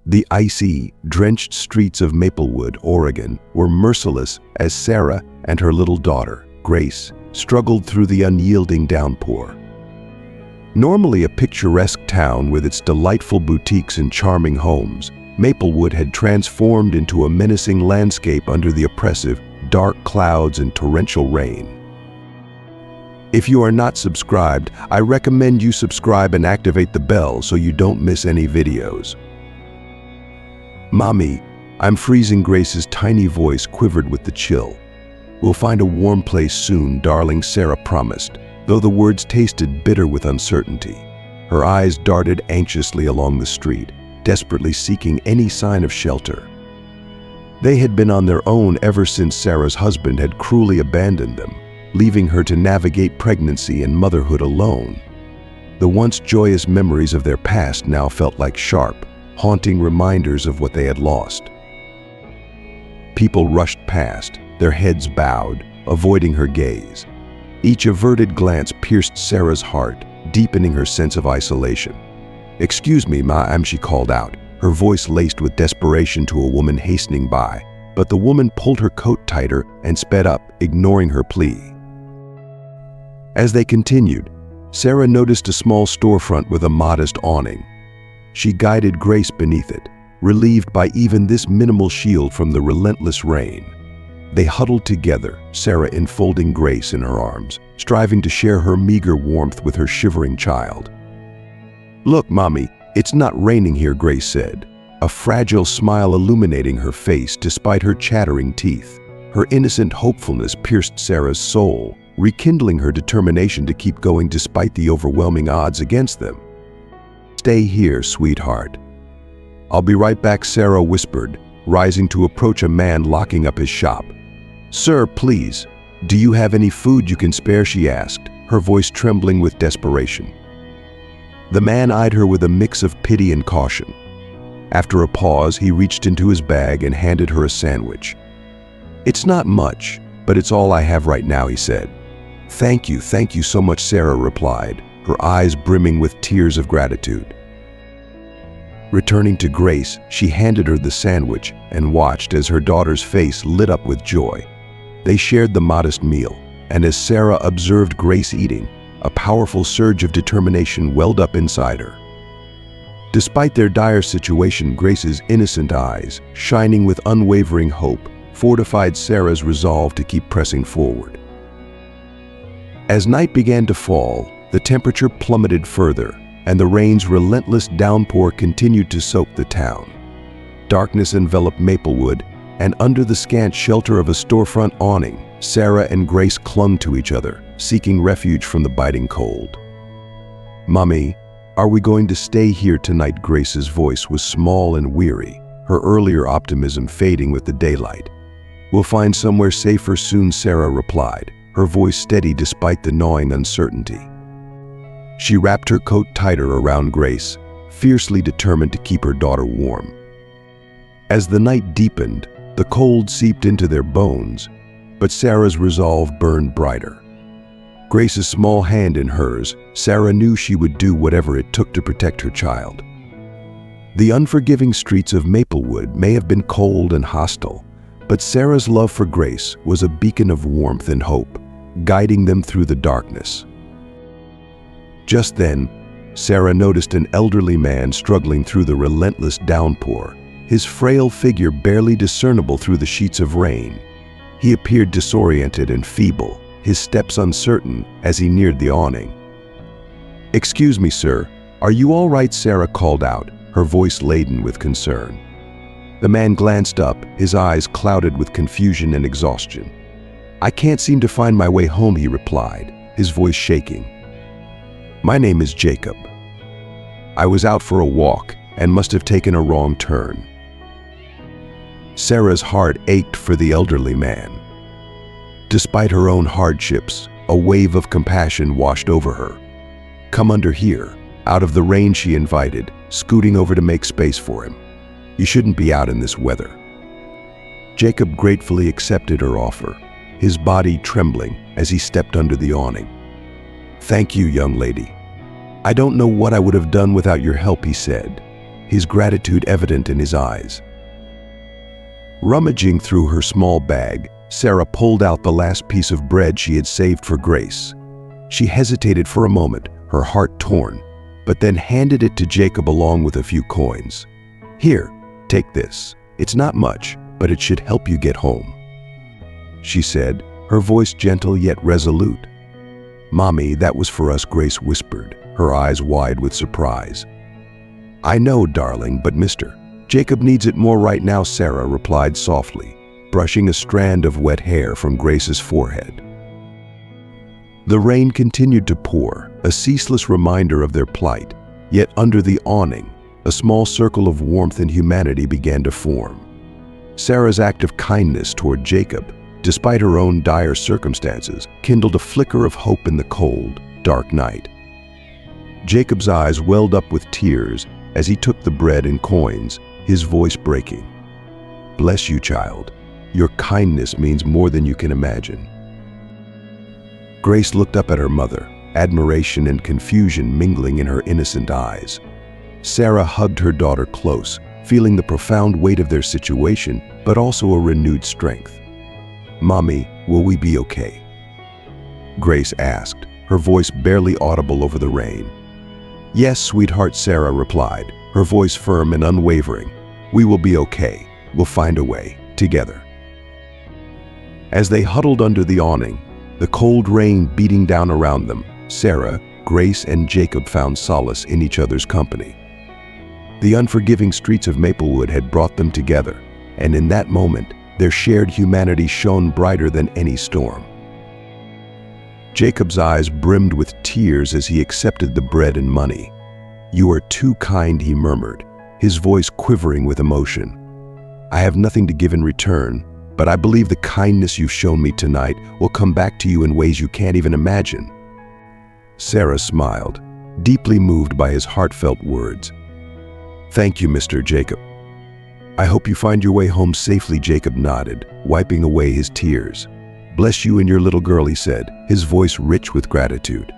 The icy, drenched streets of Maplewood, Oregon, were merciless as Sarah and her little daughter, Grace, struggled through the unyielding downpour. Normally a picturesque town with its delightful boutiques and charming homes, Maplewood had transformed into a menacing landscape under the oppressive, dark clouds and torrential rain. If you are not subscribed, I recommend you subscribe and activate the bell so you don't miss any videos. "Mommy, I'm freezing." Grace's tiny voice quivered with the chill. "We'll find a warm place soon, darling," Sarah promised, though the words tasted bitter with uncertainty. Her eyes darted anxiously along the street, desperately seeking any sign of shelter. They had been on their own ever since Sarah's husband had cruelly abandoned them, leaving her to navigate pregnancy and motherhood alone. The once joyous memories of their past now felt like sharp, haunting reminders of what they had lost. People rushed past, their heads bowed, avoiding her gaze. Each averted glance pierced Sarah's heart, deepening her sense of isolation. "Excuse me, ma'am," she called out, her voice laced with desperation to a woman hastening by, but the woman pulled her coat tighter and sped up, ignoring her plea. As they continued, Sarah noticed a small storefront with a modest awning. She guided Grace beneath it, relieved by even this minimal shield from the relentless rain. They huddled together, Sarah enfolding Grace in her arms, striving to share her meager warmth with her shivering child. "Look, Mommy, it's not raining here," Grace said, a fragile smile illuminating her face despite her chattering teeth. Her innocent hopefulness pierced Sarah's soul, rekindling her determination to keep going despite the overwhelming odds against them. "Stay here, sweetheart." "I'll be right back," Sarah whispered, rising to approach a man locking up his shop. "Sir, please, do you have any food you can spare?" she asked, her voice trembling with desperation. The man eyed her with a mix of pity and caution. After a pause, he reached into his bag and handed her a sandwich. "It's not much, but it's all I have right now," he said. Thank you so much," Sarah replied, her eyes brimming with tears of gratitude. Returning to Grace, she handed her the sandwich and watched as her daughter's face lit up with joy. They shared the modest meal, and as Sarah observed Grace eating, a powerful surge of determination welled up inside her. Despite their dire situation, Grace's innocent eyes, shining with unwavering hope, fortified Sarah's resolve to keep pressing forward. As night began to fall, the temperature plummeted further, and the rain's relentless downpour continued to soak the town. Darkness enveloped Maplewood, and under the scant shelter of a storefront awning, Sarah and Grace clung to each other, seeking refuge from the biting cold. "Mommy, are we going to stay here tonight?" Grace's voice was small and weary, her earlier optimism fading with the daylight. "We'll find somewhere safer soon," Sarah replied, her voice steady despite the gnawing uncertainty. She wrapped her coat tighter around Grace, fiercely determined to keep her daughter warm. As the night deepened, the cold seeped into their bones, but Sarah's resolve burned brighter. Grace's small hand in hers, Sarah knew she would do whatever it took to protect her child. The unforgiving streets of Maplewood may have been cold and hostile, but Sarah's love for Grace was a beacon of warmth and hope, guiding them through the darkness. Just then, Sarah noticed an elderly man struggling through the relentless downpour, his frail figure barely discernible through the sheets of rain. He appeared disoriented and feeble, his steps uncertain as he neared the awning. "Excuse me, sir, are you all right?" Sarah called out, her voice laden with concern. The man glanced up, his eyes clouded with confusion and exhaustion. "I can't seem to find my way home," he replied, his voice shaking. "My name is Jacob. I was out for a walk and must have taken a wrong turn." Sarah's heart ached for the elderly man. Despite her own hardships, a wave of compassion washed over her. "Come under here." Out of the rain she invited, scooting over to make space for him. "You shouldn't be out in this weather." Jacob gratefully accepted her offer, his body trembling as he stepped under the awning. "Thank you, young lady. I don't know what I would have done without your help," he said, his gratitude evident in his eyes. Rummaging through her small bag, Sarah pulled out the last piece of bread she had saved for Grace. She hesitated for a moment, her heart torn, but then handed it to Jacob along with a few coins. "Here, take this. It's not much, but it should help you get home," she said, her voice gentle yet resolute. "Mommy, that was for us," Grace whispered, her eyes wide with surprise. "I know, darling, but Mr. Jacob needs it more right now," Sarah replied softly, brushing a strand of wet hair from Grace's forehead. The rain continued to pour, a ceaseless reminder of their plight, yet under the awning, a small circle of warmth and humanity began to form. Sarah's act of kindness toward Jacob, despite her own dire circumstances, kindled a flicker of hope in the cold, dark night. Jacob's eyes welled up with tears as he took the bread and coins, his voice breaking. "Bless you, child. Your kindness means more than you can imagine." Grace looked up at her mother, admiration and confusion mingling in her innocent eyes. Sarah hugged her daughter close, feeling the profound weight of their situation, but also a renewed strength. "Mommy, will we be okay?" Grace asked, her voice barely audible over the rain. "Yes, sweetheart," Sarah replied, her voice firm and unwavering. "We will be okay. We'll find a way, together." As they huddled under the awning, the cold rain beating down around them, Sarah, Grace, and Jacob found solace in each other's company. The unforgiving streets of Maplewood had brought them together, and in that moment, their shared humanity shone brighter than any storm. Jacob's eyes brimmed with tears as he accepted the bread and money. "You are too kind," he murmured, his voice quivering with emotion. "I have nothing to give in return, but I believe the kindness you've shown me tonight will come back to you in ways you can't even imagine." Sarah smiled, deeply moved by his heartfelt words. "Thank you, Mr. Jacob. I hope you find your way home safely," Jacob nodded, wiping away his tears. "Bless you and your little girl," he said, his voice rich with gratitude.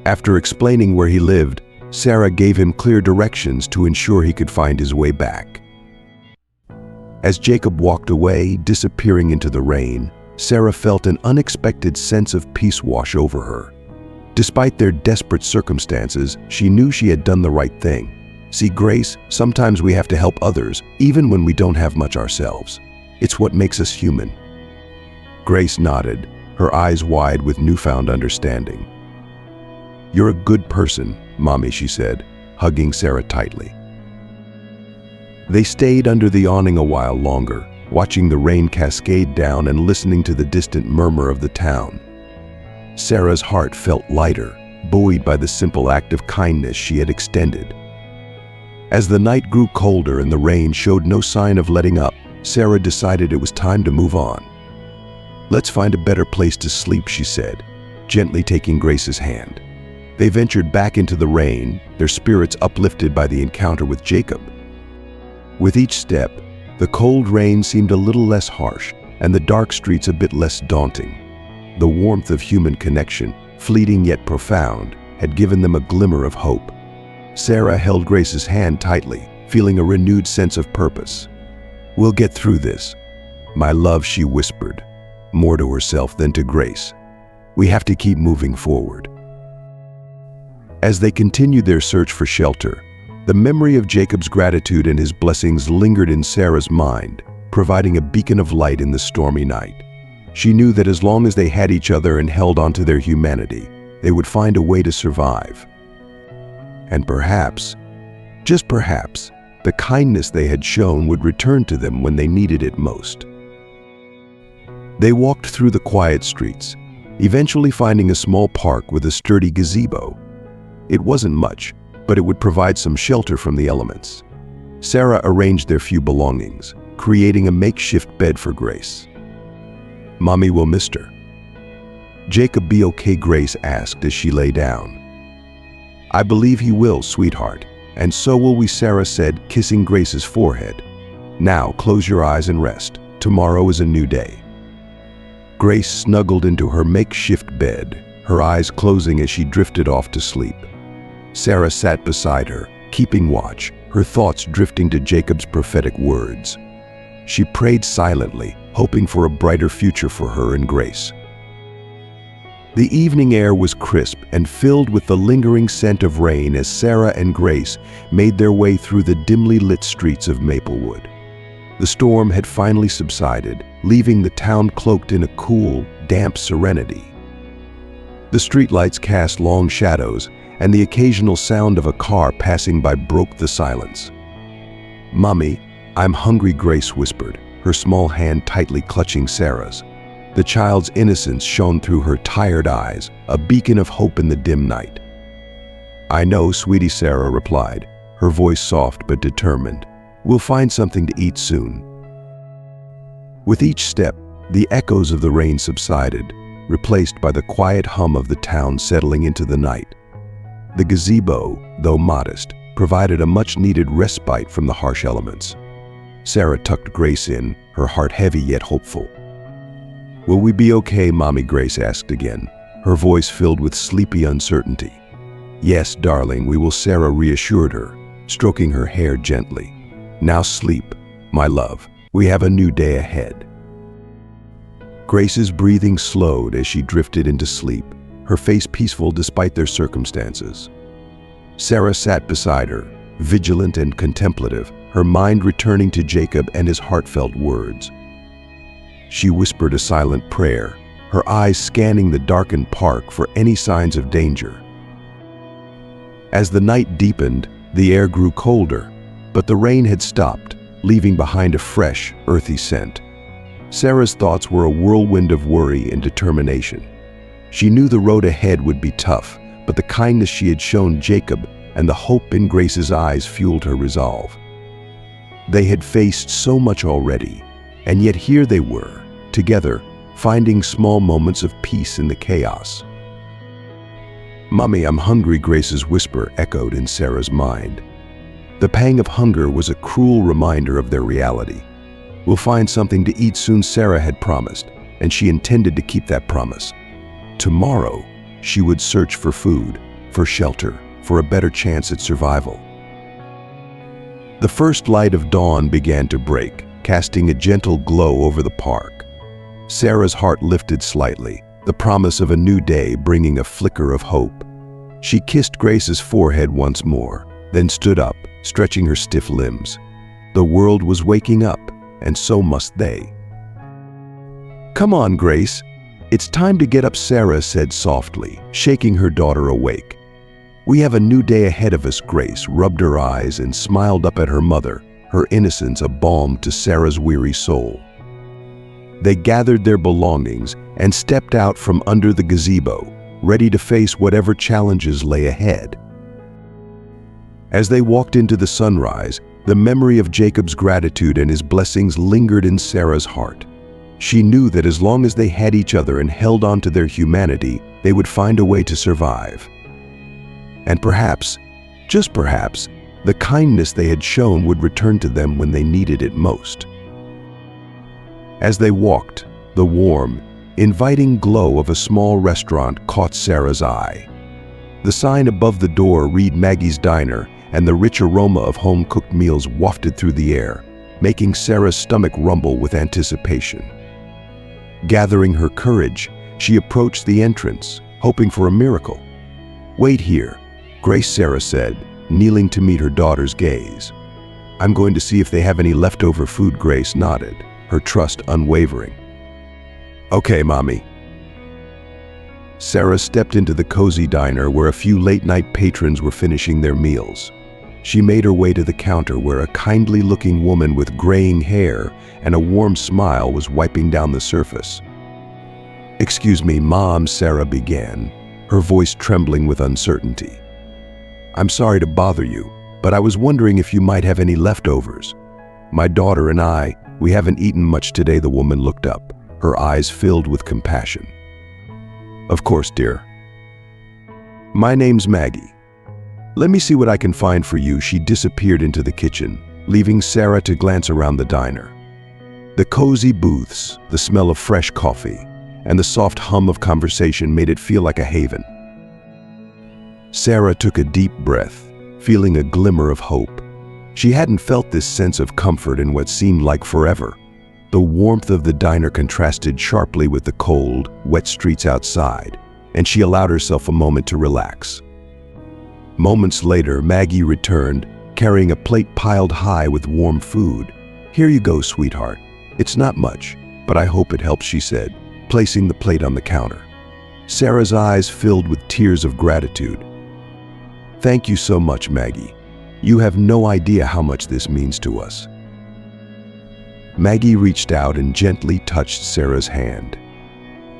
After explaining where he lived, Sarah gave him clear directions to ensure he could find his way back. As Jacob walked away, disappearing into the rain, Sarah felt an unexpected sense of peace wash over her. Despite their desperate circumstances, she knew she had done the right thing. See, Grace, sometimes we have to help others, even when we don't have much ourselves. It's what makes us human. Grace nodded, her eyes wide with newfound understanding. "You're a good person, Mommy," she said, hugging Sarah tightly. They stayed under the awning a while longer, watching the rain cascade down and listening to the distant murmur of the town. Sarah's heart felt lighter, buoyed by the simple act of kindness she had extended. As the night grew colder and the rain showed no sign of letting up, Sarah decided it was time to move on. "Let's find a better place to sleep," she said, gently taking Grace's hand. They ventured back into the rain, their spirits uplifted by the encounter with Jacob. With each step, the cold rain seemed a little less harsh and the dark streets a bit less daunting. The warmth of human connection, fleeting yet profound, had given them a glimmer of hope. Sarah held Grace's hand tightly, feeling a renewed sense of purpose. "We'll get through this, my love," she whispered, more to herself than to Grace. "We have to keep moving forward." As they continued their search for shelter, the memory of Jacob's gratitude and his blessings lingered in Sarah's mind, providing a beacon of light in the stormy night. She knew that as long as they had each other and held on to their humanity, they would find a way to survive. And perhaps, just perhaps, the kindness they had shown would return to them when they needed it most. They walked through the quiet streets, eventually finding a small park with a sturdy gazebo. It wasn't much, but it would provide some shelter from the elements. Sarah arranged their few belongings, creating a makeshift bed for Grace. "Mommy will miss her." "Jacob be okay?" Grace asked as she lay down. "I believe he will, sweetheart, and so will we," Sarah said, kissing Grace's forehead. "Now close your eyes and rest. Tomorrow is a new day." Grace snuggled into her makeshift bed, her eyes closing as she drifted off to sleep. Sarah sat beside her, keeping watch, her thoughts drifting to Jacob's prophetic words. She prayed silently, hoping for a brighter future for her and Grace. The evening air was crisp and filled with the lingering scent of rain as Sarah and Grace made their way through the dimly lit streets of Maplewood. The storm had finally subsided, leaving the town cloaked in a cool, damp serenity. The streetlights cast long shadows, and the occasional sound of a car passing by broke the silence. "Mommy, I'm hungry," Grace whispered, her small hand tightly clutching Sarah's. The child's innocence shone through her tired eyes, a beacon of hope in the dim night. "I know, sweetie," Sarah replied, her voice soft but determined. "We'll find something to eat soon." With each step, the echoes of the rain subsided, replaced by the quiet hum of the town settling into the night. The gazebo, though modest, provided a much-needed respite from the harsh elements. Sarah tucked Grace in, her heart heavy yet hopeful. "Will we be okay, Mommy?" Grace asked again, her voice filled with sleepy uncertainty. "Yes, darling, we will," Sarah reassured her, stroking her hair gently. "Now sleep, my love. We have a new day ahead." Grace's breathing slowed as she drifted into sleep, her face peaceful despite their circumstances. Sarah sat beside her, vigilant and contemplative, her mind returning to Jacob and his heartfelt words. She whispered a silent prayer, her eyes scanning the darkened park for any signs of danger. As the night deepened, the air grew colder, but the rain had stopped, leaving behind a fresh, earthy scent. Sarah's thoughts were a whirlwind of worry and determination. She knew the road ahead would be tough, but the kindness she had shown Jacob and the hope in Grace's eyes fueled her resolve. They had faced so much already, and yet here they were, together, finding small moments of peace in the chaos. "Mommy, I'm hungry," Grace's whisper echoed in Sarah's mind. The pang of hunger was a cruel reminder of their reality. "We'll find something to eat soon," Sarah had promised, and she intended to keep that promise. Tomorrow, she would search for food, for shelter, for a better chance at survival. The first light of dawn began to break, casting a gentle glow over the park. Sarah's heart lifted slightly, the promise of a new day bringing a flicker of hope. She kissed Grace's forehead once more, then stood up, stretching her stiff limbs. The world was waking up, and so must they. "Come on, Grace. It's time to get up," Sarah said softly, shaking her daughter awake. "We have a new day ahead of us." Grace rubbed her eyes and smiled up at her mother, her innocence a balm to Sarah's weary soul. They gathered their belongings and stepped out from under the gazebo, ready to face whatever challenges lay ahead. As they walked into the sunrise, the memory of Jacob's gratitude and his blessings lingered in Sarah's heart. She knew that as long as they had each other and held on to their humanity, they would find a way to survive. And perhaps, just perhaps, the kindness they had shown would return to them when they needed it most. As they walked, the warm, inviting glow of a small restaurant caught Sarah's eye. The sign above the door read Maggie's Diner, and the rich aroma of home-cooked meals wafted through the air, making Sarah's stomach rumble with anticipation. Gathering her courage, she approached the entrance, hoping for a miracle. "Wait here," Grace, Sarah said, kneeling to meet her daughter's gaze. "I'm going to see if they have any leftover food." Grace nodded, her trust unwavering. "Okay, Mommy." Sarah stepped into the cozy diner where a few late-night patrons were finishing their meals. She made her way to the counter where a kindly-looking woman with graying hair and a warm smile was wiping down the surface. "Excuse me, Mom," Sarah began, her voice trembling with uncertainty. "I'm sorry to bother you, but I was wondering if you might have any leftovers. My daughter and I, we haven't eaten much today." The woman looked up, her eyes filled with compassion. "Of course, dear. My name's Maggie. Let me see what I can find for you." She disappeared into the kitchen, leaving Sarah to glance around the diner. The cozy booths, the smell of fresh coffee, and the soft hum of conversation made it feel like a haven. Sarah took a deep breath, feeling a glimmer of hope. She hadn't felt this sense of comfort in what seemed like forever. The warmth of the diner contrasted sharply with the cold, wet streets outside, and she allowed herself a moment to relax. Moments later, Maggie returned, carrying a plate piled high with warm food. "Here you go, sweetheart. It's not much, but I hope it helps," she said, placing the plate on the counter. Sarah's eyes filled with tears of gratitude. "Thank you so much, Maggie. You have no idea how much this means to us." Maggie reached out and gently touched Sarah's hand.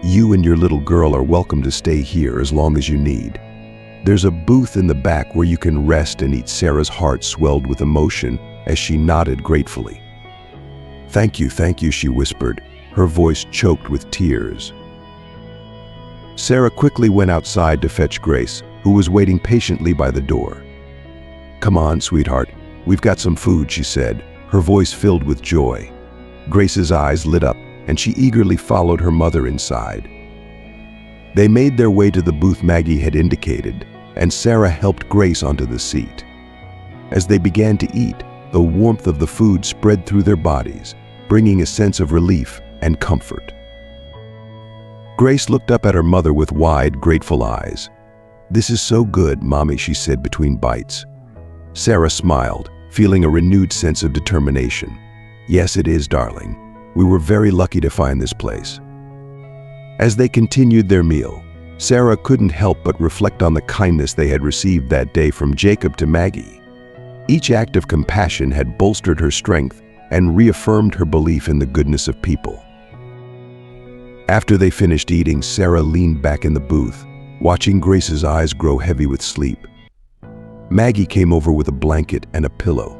"You and your little girl are welcome to stay here as long as you need. There's a booth in the back where you can rest and eat." Sarah's heart swelled with emotion as she nodded gratefully. Thank you," she whispered, her voice choked with tears. Sarah quickly went outside to fetch Grace, who was waiting patiently by the door. "Come on, sweetheart. We've got some food," she said, her voice filled with joy. Grace's eyes lit up, and she eagerly followed her mother inside. They made their way to the booth Maggie had indicated, and Sarah helped Grace onto the seat. As they began to eat, the warmth of the food spread through their bodies, bringing a sense of relief and comfort. Grace looked up at her mother with wide, grateful eyes. "This is so good, Mommy," she said between bites. Sarah smiled, feeling a renewed sense of determination. "Yes, it is, darling. We were very lucky to find this place." As they continued their meal, Sarah couldn't help but reflect on the kindness they had received that day from Jacob to Maggie. Each act of compassion had bolstered her strength and reaffirmed her belief in the goodness of people. After they finished eating, Sarah leaned back in the booth, watching Grace's eyes grow heavy with sleep. Maggie came over with a blanket and a pillow.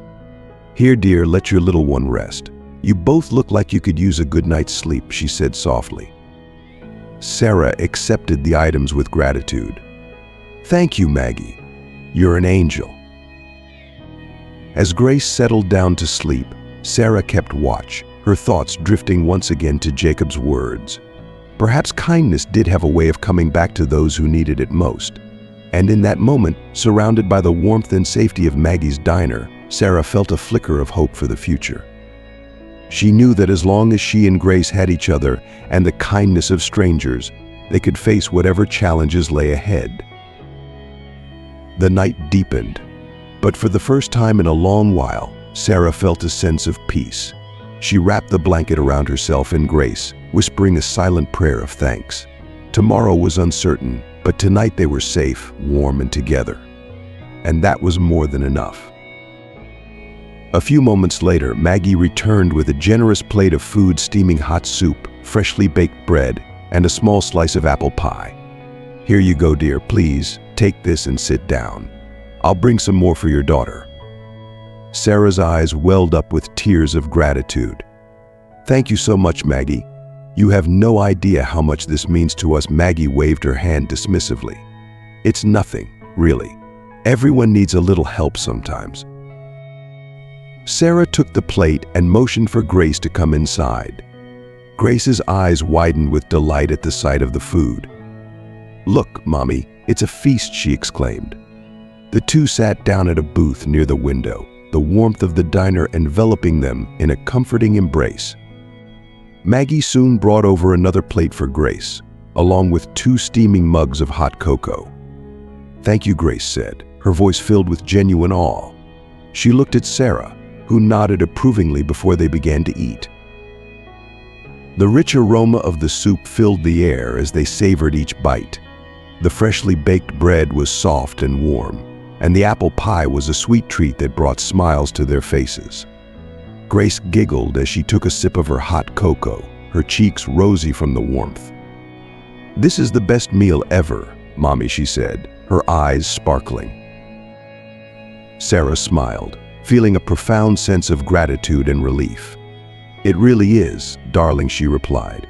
"Here, dear, let your little one rest. You both look like you could use a good night's sleep," she said softly. Sarah accepted the items with gratitude. "Thank you, Maggie. You're an angel." As Grace settled down to sleep, Sarah kept watch, her thoughts drifting once again to Jacob's words. Perhaps kindness did have a way of coming back to those who needed it most. And in that moment, surrounded by the warmth and safety of Maggie's diner, Sarah felt a flicker of hope for the future. She knew that as long as she and Grace had each other and the kindness of strangers, they could face whatever challenges lay ahead. The night deepened, but for the first time in a long while, Sarah felt a sense of peace. She wrapped the blanket around herself and Grace, whispering a silent prayer of thanks. Tomorrow was uncertain, but tonight they were safe, warm, and together. And that was more than enough. A few moments later, Maggie returned with a generous plate of food, steaming hot soup, freshly baked bread, and a small slice of apple pie. "Here you go, dear. Please, take this and sit down. I'll bring some more for your daughter." Sarah's eyes welled up with tears of gratitude. "Thank you so much, Maggie. You have no idea how much this means to us." Maggie waved her hand dismissively. "It's nothing, really. Everyone needs a little help sometimes." Sarah took the plate and motioned for Grace to come inside. Grace's eyes widened with delight at the sight of the food. "Look, Mommy, it's a feast," she exclaimed. The two sat down at a booth near the window, the warmth of the diner enveloping them in a comforting embrace. Maggie soon brought over another plate for Grace, along with 2 steaming mugs of hot cocoa. "Thank you," Grace said, her voice filled with genuine awe. She looked at Sarah, who nodded approvingly before they began to eat. The rich aroma of the soup filled the air as they savored each bite. The freshly baked bread was soft and warm, and the apple pie was a sweet treat that brought smiles to their faces. Grace giggled as she took a sip of her hot cocoa, her cheeks rosy from the warmth. "This is the best meal ever, Mommy," she said, her eyes sparkling. Sarah smiled, feeling a profound sense of gratitude and relief. "It really is, darling," she replied.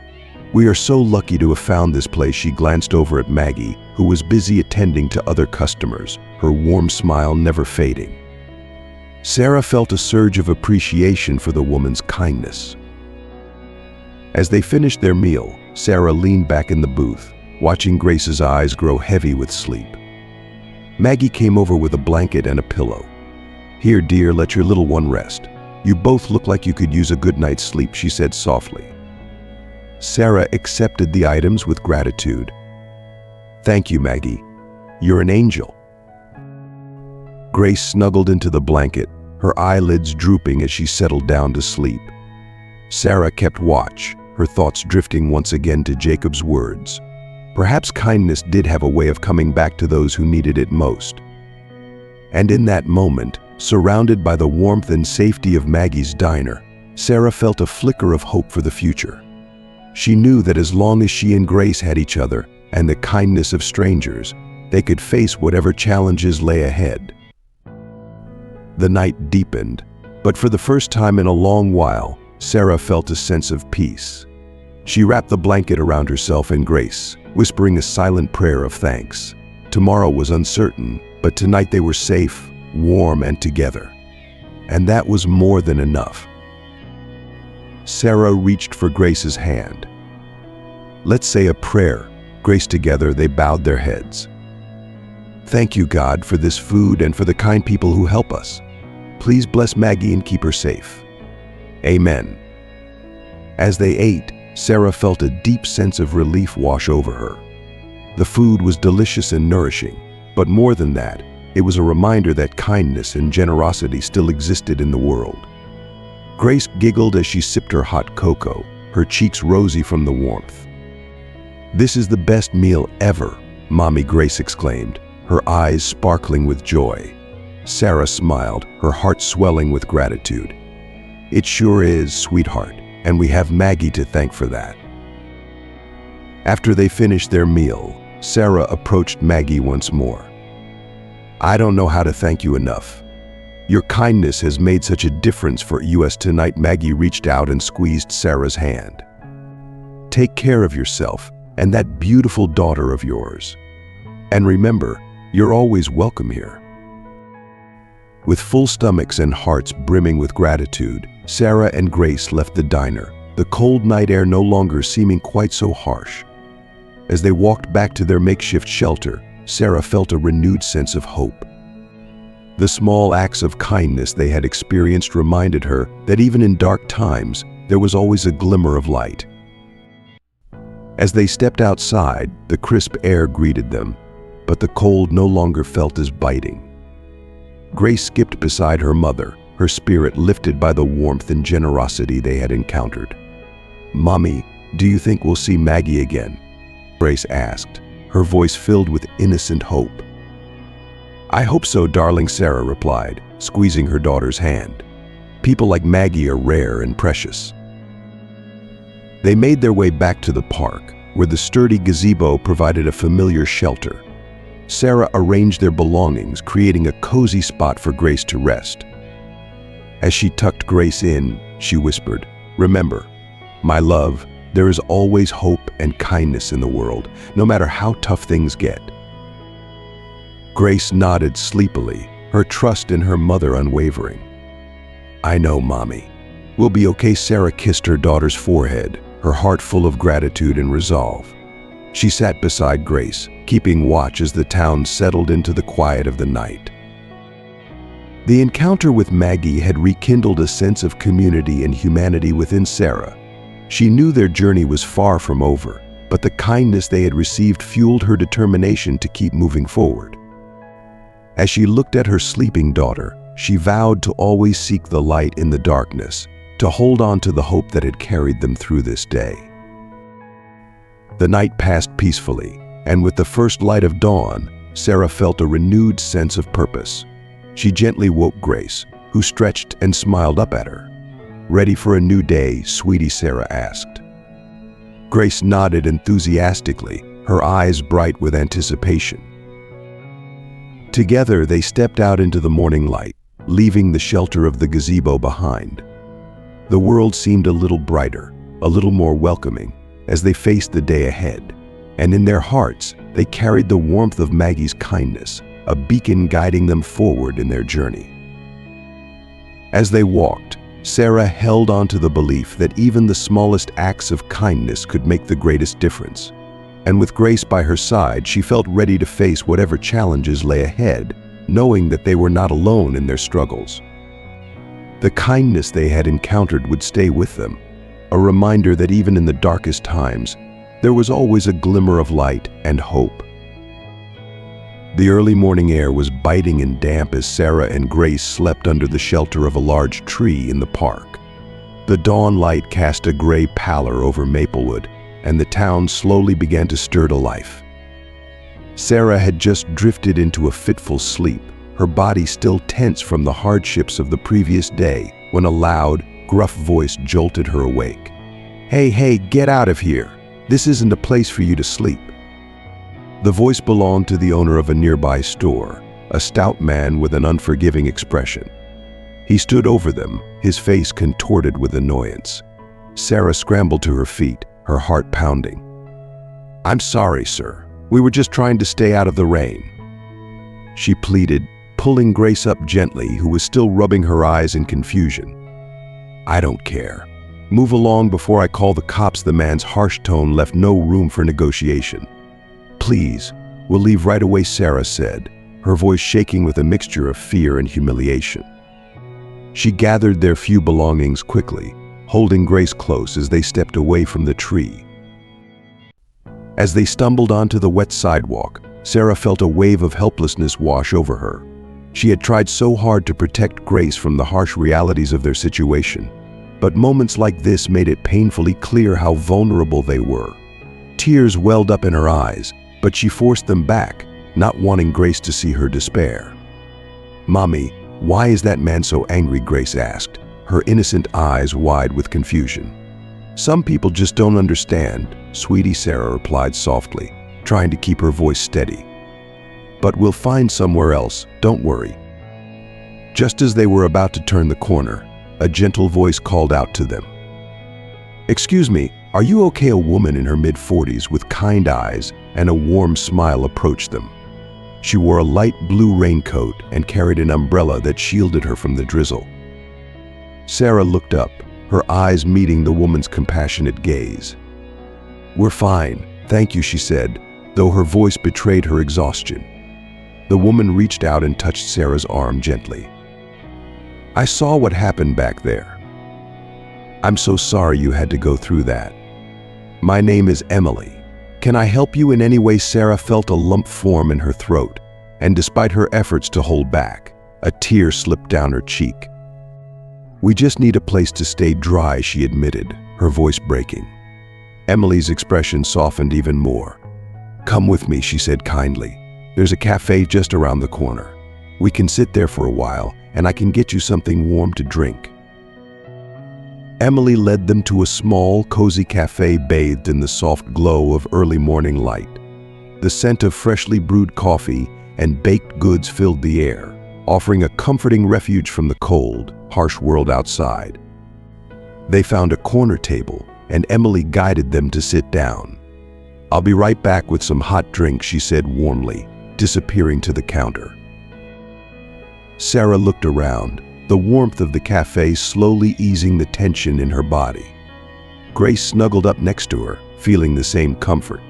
"We are so lucky to have found this place." She glanced over at Maggie, who was busy attending to other customers, her warm smile never fading. Sarah felt a surge of appreciation for the woman's kindness. As they finished their meal, Sarah leaned back in the booth, watching Grace's eyes grow heavy with sleep. Maggie came over with a blanket and a pillow. "Here, dear, let your little one rest. You both look like you could use a good night's sleep," she said softly. Sarah accepted the items with gratitude. "Thank you, Maggie. You're an angel." Grace snuggled into the blanket, her eyelids drooping as she settled down to sleep. Sarah kept watch, her thoughts drifting once again to Jacob's words. Perhaps kindness did have a way of coming back to those who needed it most. And in that moment, surrounded by the warmth and safety of Maggie's diner, Sarah felt a flicker of hope for the future. She knew that as long as she and Grace had each other and the kindness of strangers, they could face whatever challenges lay ahead. The night deepened, but for the first time in a long while, Sarah felt a sense of peace. She wrapped the blanket around herself and Grace, whispering a silent prayer of thanks. Tomorrow was uncertain, but tonight they were safe, warm, and together. And that was more than enough. Sarah reached for Grace's hand. "Let's say a prayer." Grace together, they bowed their heads. "Thank you, God, for this food and for the kind people who help us. Please bless Maggie and keep her safe. Amen." As they ate, Sarah felt a deep sense of relief wash over her. The food was delicious and nourishing, but more than that, it was a reminder that kindness and generosity still existed in the world. Grace giggled as she sipped her hot cocoa, her cheeks rosy from the warmth. "This is the best meal ever," Mommy Grace exclaimed, her eyes sparkling with joy. Sarah smiled, her heart swelling with gratitude. "It sure is, sweetheart, and we have Maggie to thank for that." After they finished their meal, Sarah approached Maggie once more. "I don't know how to thank you enough. Your kindness has made such a difference for us tonight." Maggie reached out and squeezed Sarah's hand. "Take care of yourself and that beautiful daughter of yours. And remember, you're always welcome here." With full stomachs and hearts brimming with gratitude, Sarah and Grace left the diner, the cold night air no longer seeming quite so harsh. As they walked back to their makeshift shelter, Sarah felt a renewed sense of hope. The small acts of kindness they had experienced reminded her that even in dark times, there was always a glimmer of light. As they stepped outside, the crisp air greeted them, but the cold no longer felt as biting. Grace skipped beside her mother, her spirit lifted by the warmth and generosity they had encountered. "Mommy, do you think we'll see Maggie again?" Grace asked, her voice filled with innocent hope. "I hope so, darling," Sarah replied, squeezing her daughter's hand. "People like Maggie are rare and precious." They made their way back to the park, where the sturdy gazebo provided a familiar shelter. Sarah arranged their belongings, creating a cozy spot for Grace to rest. As she tucked Grace in, she whispered, "Remember, my love, there is always hope and kindness in the world, no matter how tough things get." Grace nodded sleepily, her trust in her mother unwavering. "I know, Mommy. We'll be okay." Sarah kissed her daughter's forehead, her heart full of gratitude and resolve. She sat beside Grace, keeping watch as the town settled into the quiet of the night. The encounter with Maggie had rekindled a sense of community and humanity within Sarah. She knew their journey was far from over, but the kindness they had received fueled her determination to keep moving forward. As she looked at her sleeping daughter, she vowed to always seek the light in the darkness, to hold on to the hope that had carried them through this day. The night passed peacefully, and with the first light of dawn, Sarah felt a renewed sense of purpose. She gently woke Grace, who stretched and smiled up at her. "Ready for a new day, sweetie?" Sarah asked. Grace nodded enthusiastically, her eyes bright with anticipation. Together, they stepped out into the morning light, leaving the shelter of the gazebo behind. The world seemed a little brighter, a little more welcoming, as they faced the day ahead, and in their hearts, they carried the warmth of Maggie's kindness, a beacon guiding them forward in their journey. As they walked, Sarah held on to the belief that even the smallest acts of kindness could make the greatest difference. And with Grace by her side, she felt ready to face whatever challenges lay ahead, knowing that they were not alone in their struggles. The kindness they had encountered would stay with them, a reminder that even in the darkest times, there was always a glimmer of light and hope. The early morning air was biting and damp as Sarah and Grace slept under the shelter of a large tree in the park. The dawn light cast a gray pallor over Maplewood, and the town slowly began to stir to life. Sarah had just drifted into a fitful sleep, her body still tense from the hardships of the previous day, when a loud, gruff voice jolted her awake. Hey, get out of here! This isn't a place for you to sleep." The voice belonged to the owner of a nearby store, a stout man with an unforgiving expression. He stood over them, his face contorted with annoyance. Sarah scrambled to her feet, her heart pounding. "I'm sorry, sir. We were just trying to stay out of the rain," she pleaded, pulling Grace up gently, who was still rubbing her eyes in confusion. "I don't care. Move along before I call the cops." The man's harsh tone left no room for negotiation. "Please, we'll leave right away," Sarah said, her voice shaking with a mixture of fear and humiliation. She gathered their few belongings quickly, holding Grace close as they stepped away from the tree. As they stumbled onto the wet sidewalk, Sarah felt a wave of helplessness wash over her. She had tried so hard to protect Grace from the harsh realities of their situation, but moments like this made it painfully clear how vulnerable they were. Tears welled up in her eyes, but she forced them back, not wanting Grace to see her despair. "Mommy, why is that man so angry?" Grace asked, her innocent eyes wide with confusion. "Some people just don't understand, sweetie," Sarah replied softly, trying to keep her voice steady. "But we'll find somewhere else, don't worry." Just as they were about to turn the corner, a gentle voice called out to them. "Excuse me, are you okay?" A woman in her mid-40s with kind eyes and a warm smile approached them. She wore a light blue raincoat and carried an umbrella that shielded her from the drizzle. Sarah looked up, her eyes meeting the woman's compassionate gaze. "We're fine, thank you," she said, though her voice betrayed her exhaustion. The woman reached out and touched Sarah's arm gently. "I saw what happened back there. I'm so sorry you had to go through that. My name is Emily. Can I help you in any way?" Sarah felt a lump form in her throat, and despite her efforts to hold back, a tear slipped down her cheek. "We just need a place to stay dry," she admitted, her voice breaking. Emily's expression softened even more. "Come with me," she said kindly. "There's a cafe just around the corner. We can sit there for a while, and I can get you something warm to drink." Emily led them to a small, cozy cafe bathed in the soft glow of early morning light. The scent of freshly brewed coffee and baked goods filled the air, offering a comforting refuge from the cold, harsh world outside. They found a corner table, and Emily guided them to sit down. "I'll be right back with some hot drinks," she said warmly, disappearing to the counter. Sarah looked around, the warmth of the cafe slowly easing the tension in her body. Grace snuggled up next to her, feeling the same comfort.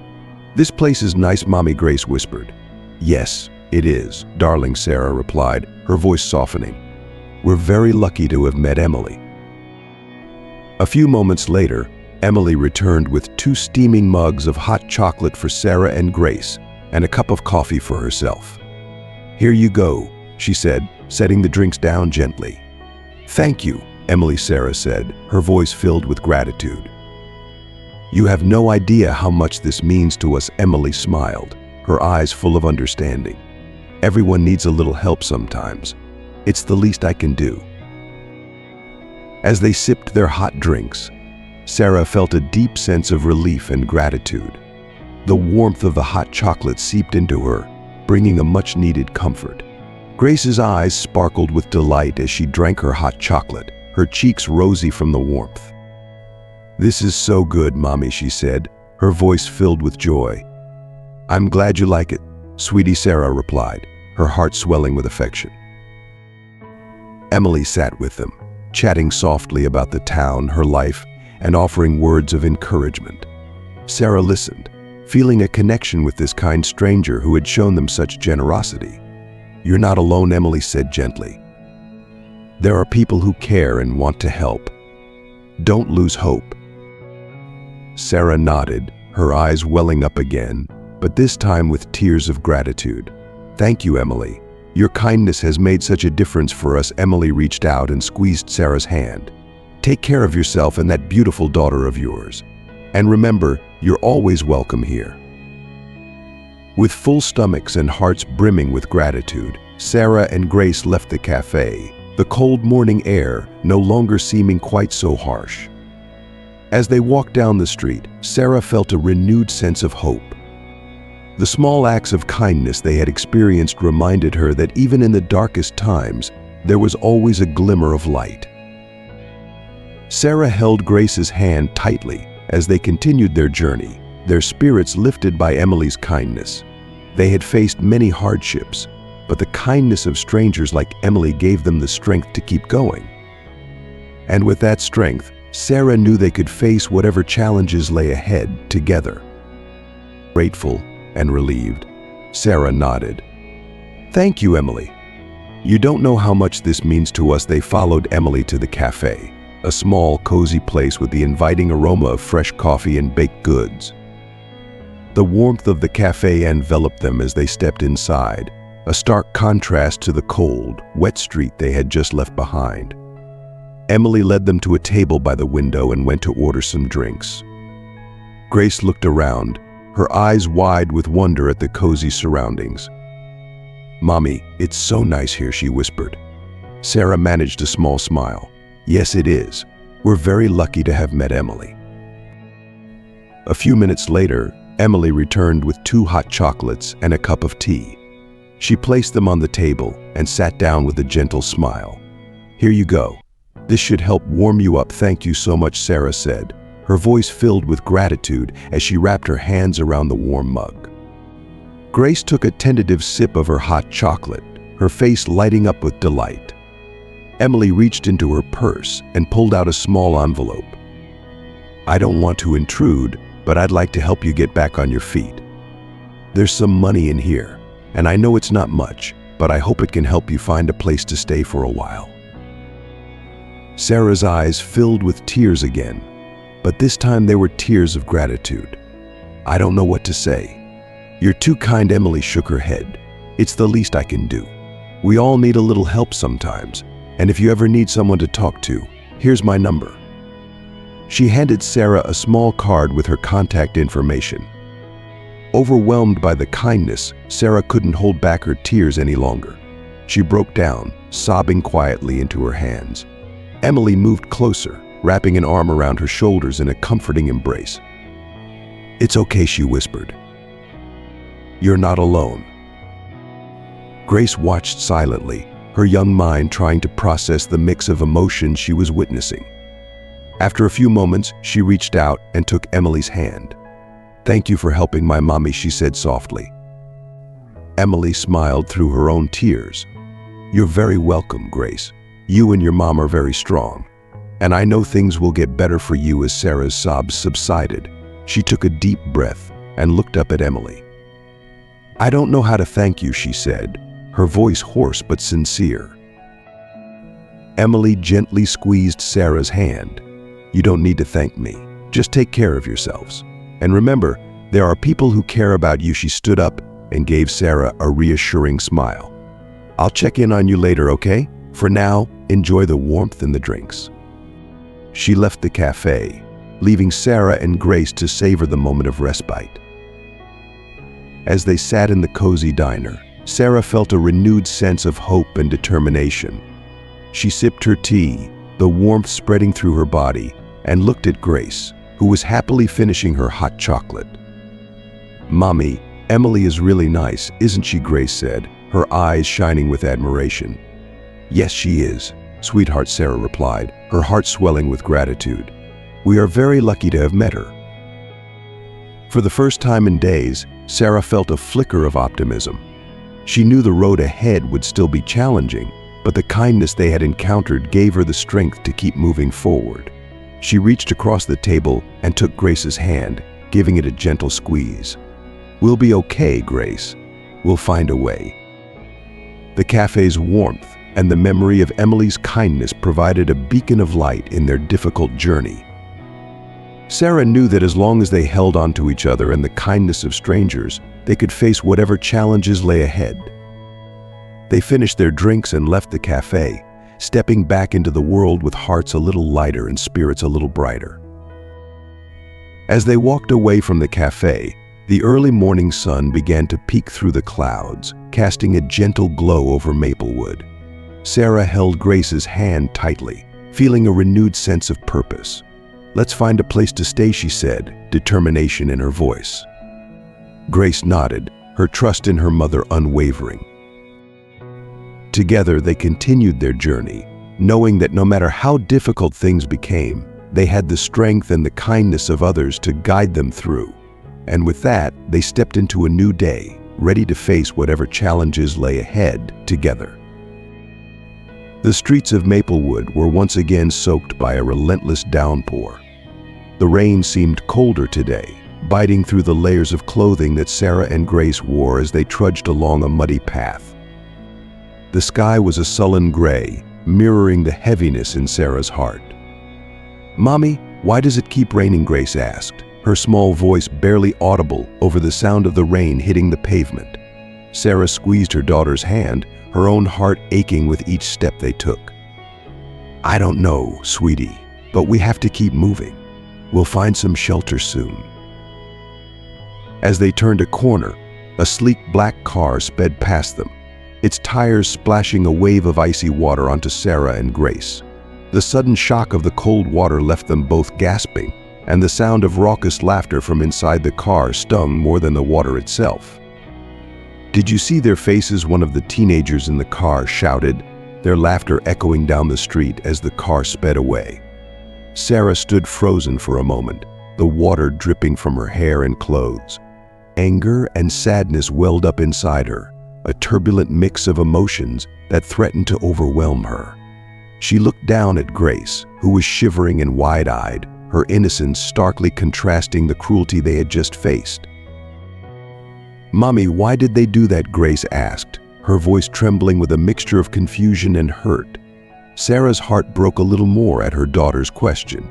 "This place is nice," Mommy, Grace whispered. "Yes, it is, darling," Sarah replied, her voice softening. "We're very lucky to have met Emily." A few moments later, Emily returned with 2 steaming mugs of hot chocolate for Sarah and Grace, and a cup of coffee for herself. "Here you go," she said, setting the drinks down gently. "Thank you," Emily, Sarah said, her voice filled with gratitude. "You have no idea how much this means to us," Emily smiled, her eyes full of understanding. "Everyone needs a little help sometimes. It's the least I can do." As they sipped their hot drinks, Sarah felt a deep sense of relief and gratitude. The warmth of the hot chocolate seeped into her, bringing a much-needed comfort. Grace's eyes sparkled with delight as she drank her hot chocolate, her cheeks rosy from the warmth. "This is so good, Mommy," she said, her voice filled with joy. "I'm glad you like it, sweetie," Sarah replied, her heart swelling with affection. Emily sat with them, chatting softly about the town, her life, and offering words of encouragement. Sarah listened, feeling a connection with this kind stranger who had shown them such generosity. "You're not alone," Emily said gently. "There are people who care and want to help. Don't lose hope." Sarah nodded, her eyes welling up again, but this time with tears of gratitude. "Thank you, Emily. Your kindness has made such a difference for us." Emily reached out and squeezed Sarah's hand. "Take care of yourself and that beautiful daughter of yours. And remember, you're always welcome here." With full stomachs and hearts brimming with gratitude, Sarah and Grace left the cafe, the cold morning air no longer seeming quite so harsh. As they walked down the street, Sarah felt a renewed sense of hope. The small acts of kindness they had experienced reminded her that even in the darkest times, there was always a glimmer of light. Sarah held Grace's hand tightly as they continued their journey, their spirits lifted by Emily's kindness. They had faced many hardships, but the kindness of strangers like Emily gave them the strength to keep going. And with that strength, Sarah knew they could face whatever challenges lay ahead together. Grateful and relieved, Sarah nodded. "Thank you, Emily. You don't know how much this means to us." They followed Emily to the cafe, a small, cozy place with the inviting aroma of fresh coffee and baked goods. The warmth of the cafe enveloped them as they stepped inside, a stark contrast to the cold, wet street they had just left behind. Emily led them to a table by the window and went to order some drinks. Grace looked around, her eyes wide with wonder at the cozy surroundings. "Mommy, it's so nice here," she whispered. Sarah managed a small smile. "Yes, it is. We're very lucky to have met Emily." A few minutes later, Emily returned with 2 hot chocolates and a cup of tea. She placed them on the table and sat down with a gentle smile. "Here you go. This should help warm you up." "Thank you so much," Sarah said, her voice filled with gratitude as she wrapped her hands around the warm mug. Grace took a tentative sip of her hot chocolate, her face lighting up with delight. Emily reached into her purse and pulled out a small envelope. "I don't want to intrude, but I'd like to help you get back on your feet. There's some money in here, and I know it's not much, but I hope it can help you find a place to stay for a while." Sarah's eyes filled with tears again, but this time they were tears of gratitude. "I don't know what to say. You're too kind." Emily shook her head. "It's the least I can do. We all need a little help sometimes, and if you ever need someone to talk to, here's my number." She handed Sarah a small card with her contact information. Overwhelmed by the kindness, Sarah couldn't hold back her tears any longer. She broke down, sobbing quietly into her hands. Emily moved closer, wrapping an arm around her shoulders in a comforting embrace. "It's okay," she whispered. "You're not alone." Grace watched silently, her young mind trying to process the mix of emotions she was witnessing. After a few moments, she reached out and took Emily's hand. "Thank you for helping my mommy," she said softly. Emily smiled through her own tears. "You're very welcome, Grace. You and your mom are very strong, and I know things will get better for you." As Sarah's sobs subsided, she took a deep breath and looked up at Emily. "I don't know how to thank you," she said, her voice hoarse but sincere. Emily gently squeezed Sarah's hand. "You don't need to thank me. Just take care of yourselves. And remember, there are people who care about you." She stood up and gave Sarah a reassuring smile. "I'll check in on you later, okay? For now, enjoy the warmth and the drinks." She left the cafe, leaving Sarah and Grace to savor the moment of respite. As they sat in the cozy diner, Sarah felt a renewed sense of hope and determination. She sipped her tea, the warmth spreading through her body, and looked at Grace, who was happily finishing her hot chocolate. "Mommy, Emily is really nice, isn't she?" Grace said, her eyes shining with admiration. "Yes, she is, sweetheart," Sarah replied, her heart swelling with gratitude. "We are very lucky to have met her." For the first time in days, Sarah felt a flicker of optimism. She knew the road ahead would still be challenging, but the kindness they had encountered gave her the strength to keep moving forward. She reached across the table and took Grace's hand, giving it a gentle squeeze. "We'll be okay, Grace. We'll find a way." The cafe's warmth and the memory of Emily's kindness provided a beacon of light in their difficult journey. Sarah knew that as long as they held on to each other and the kindness of strangers, they could face whatever challenges lay ahead. They finished their drinks and left the cafe, stepping back into the world with hearts a little lighter and spirits a little brighter. As they walked away from the cafe, the early morning sun began to peek through the clouds, casting a gentle glow over Maplewood. Sarah held Grace's hand tightly, feeling a renewed sense of purpose. "Let's find a place to stay," she said, determination in her voice. Grace nodded, her trust in her mother unwavering. Together, they continued their journey, knowing that no matter how difficult things became, they had the strength and the kindness of others to guide them through. And with that, they stepped into a new day, ready to face whatever challenges lay ahead together. The streets of Maplewood were once again soaked by a relentless downpour. The rain seemed colder today, biting through the layers of clothing that Sarah and Grace wore as they trudged along a muddy path. The sky was a sullen gray, mirroring the heaviness in Sarah's heart. "Mommy, why does it keep raining?" Grace asked, her small voice barely audible over the sound of the rain hitting the pavement. Sarah squeezed her daughter's hand, her own heart aching with each step they took. "I don't know, sweetie, but we have to keep moving. We'll find some shelter soon." As they turned a corner, a sleek black car sped past them, its tires splashing a wave of icy water onto Sarah and Grace. The sudden shock of the cold water left them both gasping, and the sound of raucous laughter from inside the car stung more than the water itself. "Did you see their faces?" one of the teenagers in the car shouted, their laughter echoing down the street as the car sped away. Sarah stood frozen for a moment, the water dripping from her hair and clothes. Anger and sadness welled up inside her, a turbulent mix of emotions that threatened to overwhelm her. She looked down at Grace, who was shivering and wide-eyed, her innocence starkly contrasting the cruelty they had just faced. "Mommy, why did they do that?" Grace asked, her voice trembling with a mixture of confusion and hurt. Sarah's heart broke a little more at her daughter's question.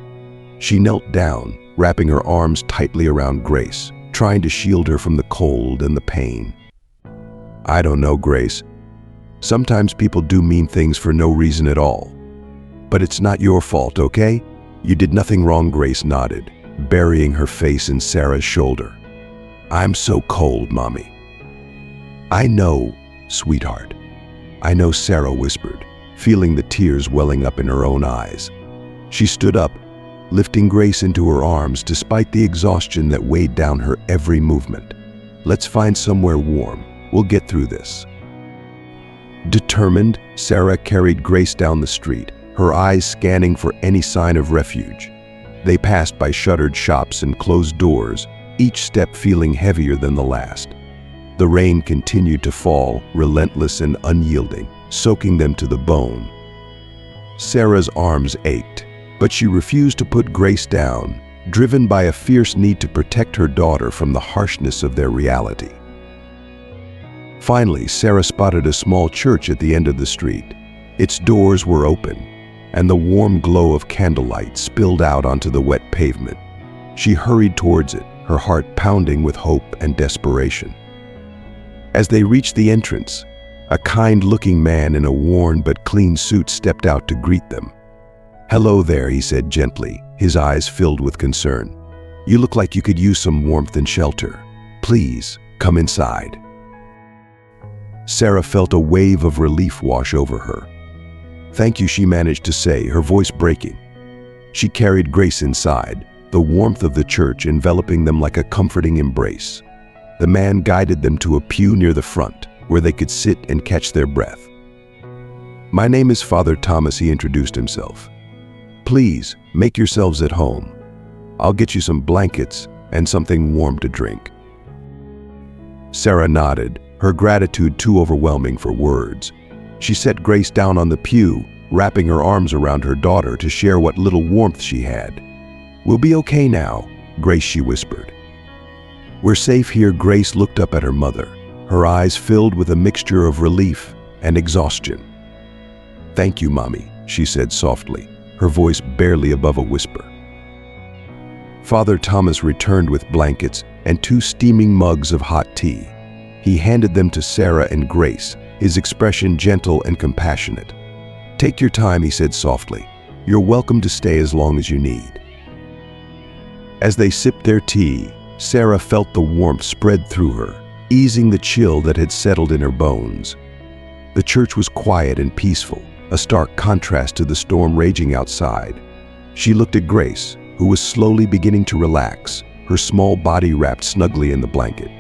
She knelt down, wrapping her arms tightly around Grace, trying to shield her from the cold and the pain. "I don't know, Grace. Sometimes people do mean things for no reason at all. But it's not your fault, okay? You did nothing wrong." Grace nodded, burying her face in Sarah's shoulder. "I'm so cold, Mommy." "I know, sweetheart. I know," Sarah whispered, feeling the tears welling up in her own eyes. She stood up, lifting Grace into her arms despite the exhaustion that weighed down her every movement. "Let's find somewhere warm. We'll get through this." Determined, Sarah carried Grace down the street, her eyes scanning for any sign of refuge. They passed by shuttered shops and closed doors, each step feeling heavier than the last. The rain continued to fall, relentless and unyielding, soaking them to the bone. Sarah's arms ached, but she refused to put Grace down, driven by a fierce need to protect her daughter from the harshness of their reality. Finally, Sarah spotted a small church at the end of the street. Its doors were open, and the warm glow of candlelight spilled out onto the wet pavement. She hurried towards it, her heart pounding with hope and desperation. As they reached the entrance, a kind-looking man in a worn but clean suit stepped out to greet them. "Hello there," he said gently, his eyes filled with concern. "You look like you could use some warmth and shelter. Please, come inside." Sarah felt a wave of relief wash over her. "Thank you," she managed to say, her voice breaking. She carried Grace inside, the warmth of the church enveloping them like a comforting embrace. The man guided them to a pew near the front, where they could sit and catch their breath. "My name is Father Thomas," he introduced himself. "Please, make yourselves at home. I'll get you some blankets and something warm to drink." Sarah nodded, her gratitude too overwhelming for words. She set Grace down on the pew, wrapping her arms around her daughter to share what little warmth she had. "We'll be okay now, Grace," she whispered. "We're safe here." Grace looked up at her mother, her eyes filled with a mixture of relief and exhaustion. "Thank you, Mommy," she said softly, her voice barely above a whisper. Father Thomas returned with blankets and 2 steaming mugs of hot tea. He handed them to Sarah and Grace, his expression gentle and compassionate. "Take your time," he said softly. "You're welcome to stay as long as you need." As they sipped their tea, Sarah felt the warmth spread through her, easing the chill that had settled in her bones. The church was quiet and peaceful, a stark contrast to the storm raging outside. She looked at Grace, who was slowly beginning to relax, her small body wrapped snugly in the blanket.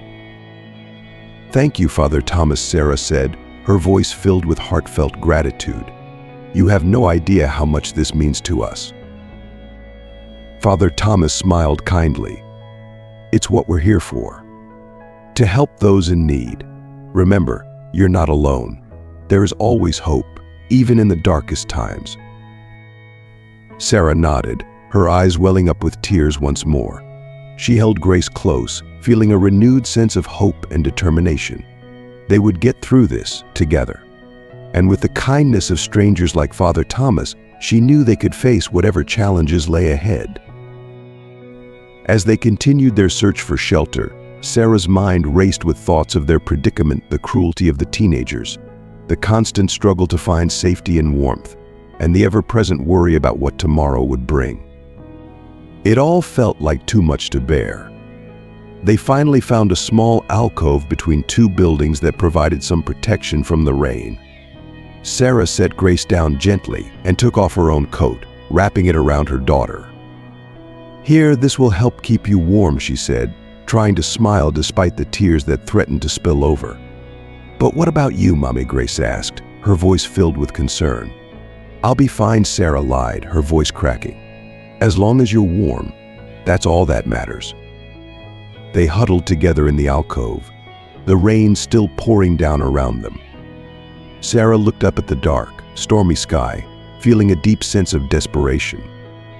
"Thank you, Father Thomas," Sarah said, her voice filled with heartfelt gratitude. "You have no idea how much this means to us." Father Thomas smiled kindly. "It's what we're here for. To help those in need. Remember, you're not alone. There is always hope, even in the darkest times." Sarah nodded, her eyes welling up with tears once more. She held Grace close, feeling a renewed sense of hope and determination. They would get through this together. And with the kindness of strangers like Father Thomas, she knew they could face whatever challenges lay ahead. As they continued their search for shelter, Sarah's mind raced with thoughts of their predicament, the cruelty of the teenagers, the constant struggle to find safety and warmth, and the ever-present worry about what tomorrow would bring. It all felt like too much to bear. They finally found a small alcove between 2 buildings that provided some protection from the rain. Sarah set Grace down gently and took off her own coat, wrapping it around her daughter. "Here, this will help keep you warm," she said, trying to smile despite the tears that threatened to spill over. "But what about you, Mommy?" Grace asked, her voice filled with concern. "I'll be fine," Sarah lied, her voice cracking. "As long as you're warm, that's all that matters." They huddled together in the alcove, the rain still pouring down around them. Sarah looked up at the dark, stormy sky, feeling a deep sense of desperation.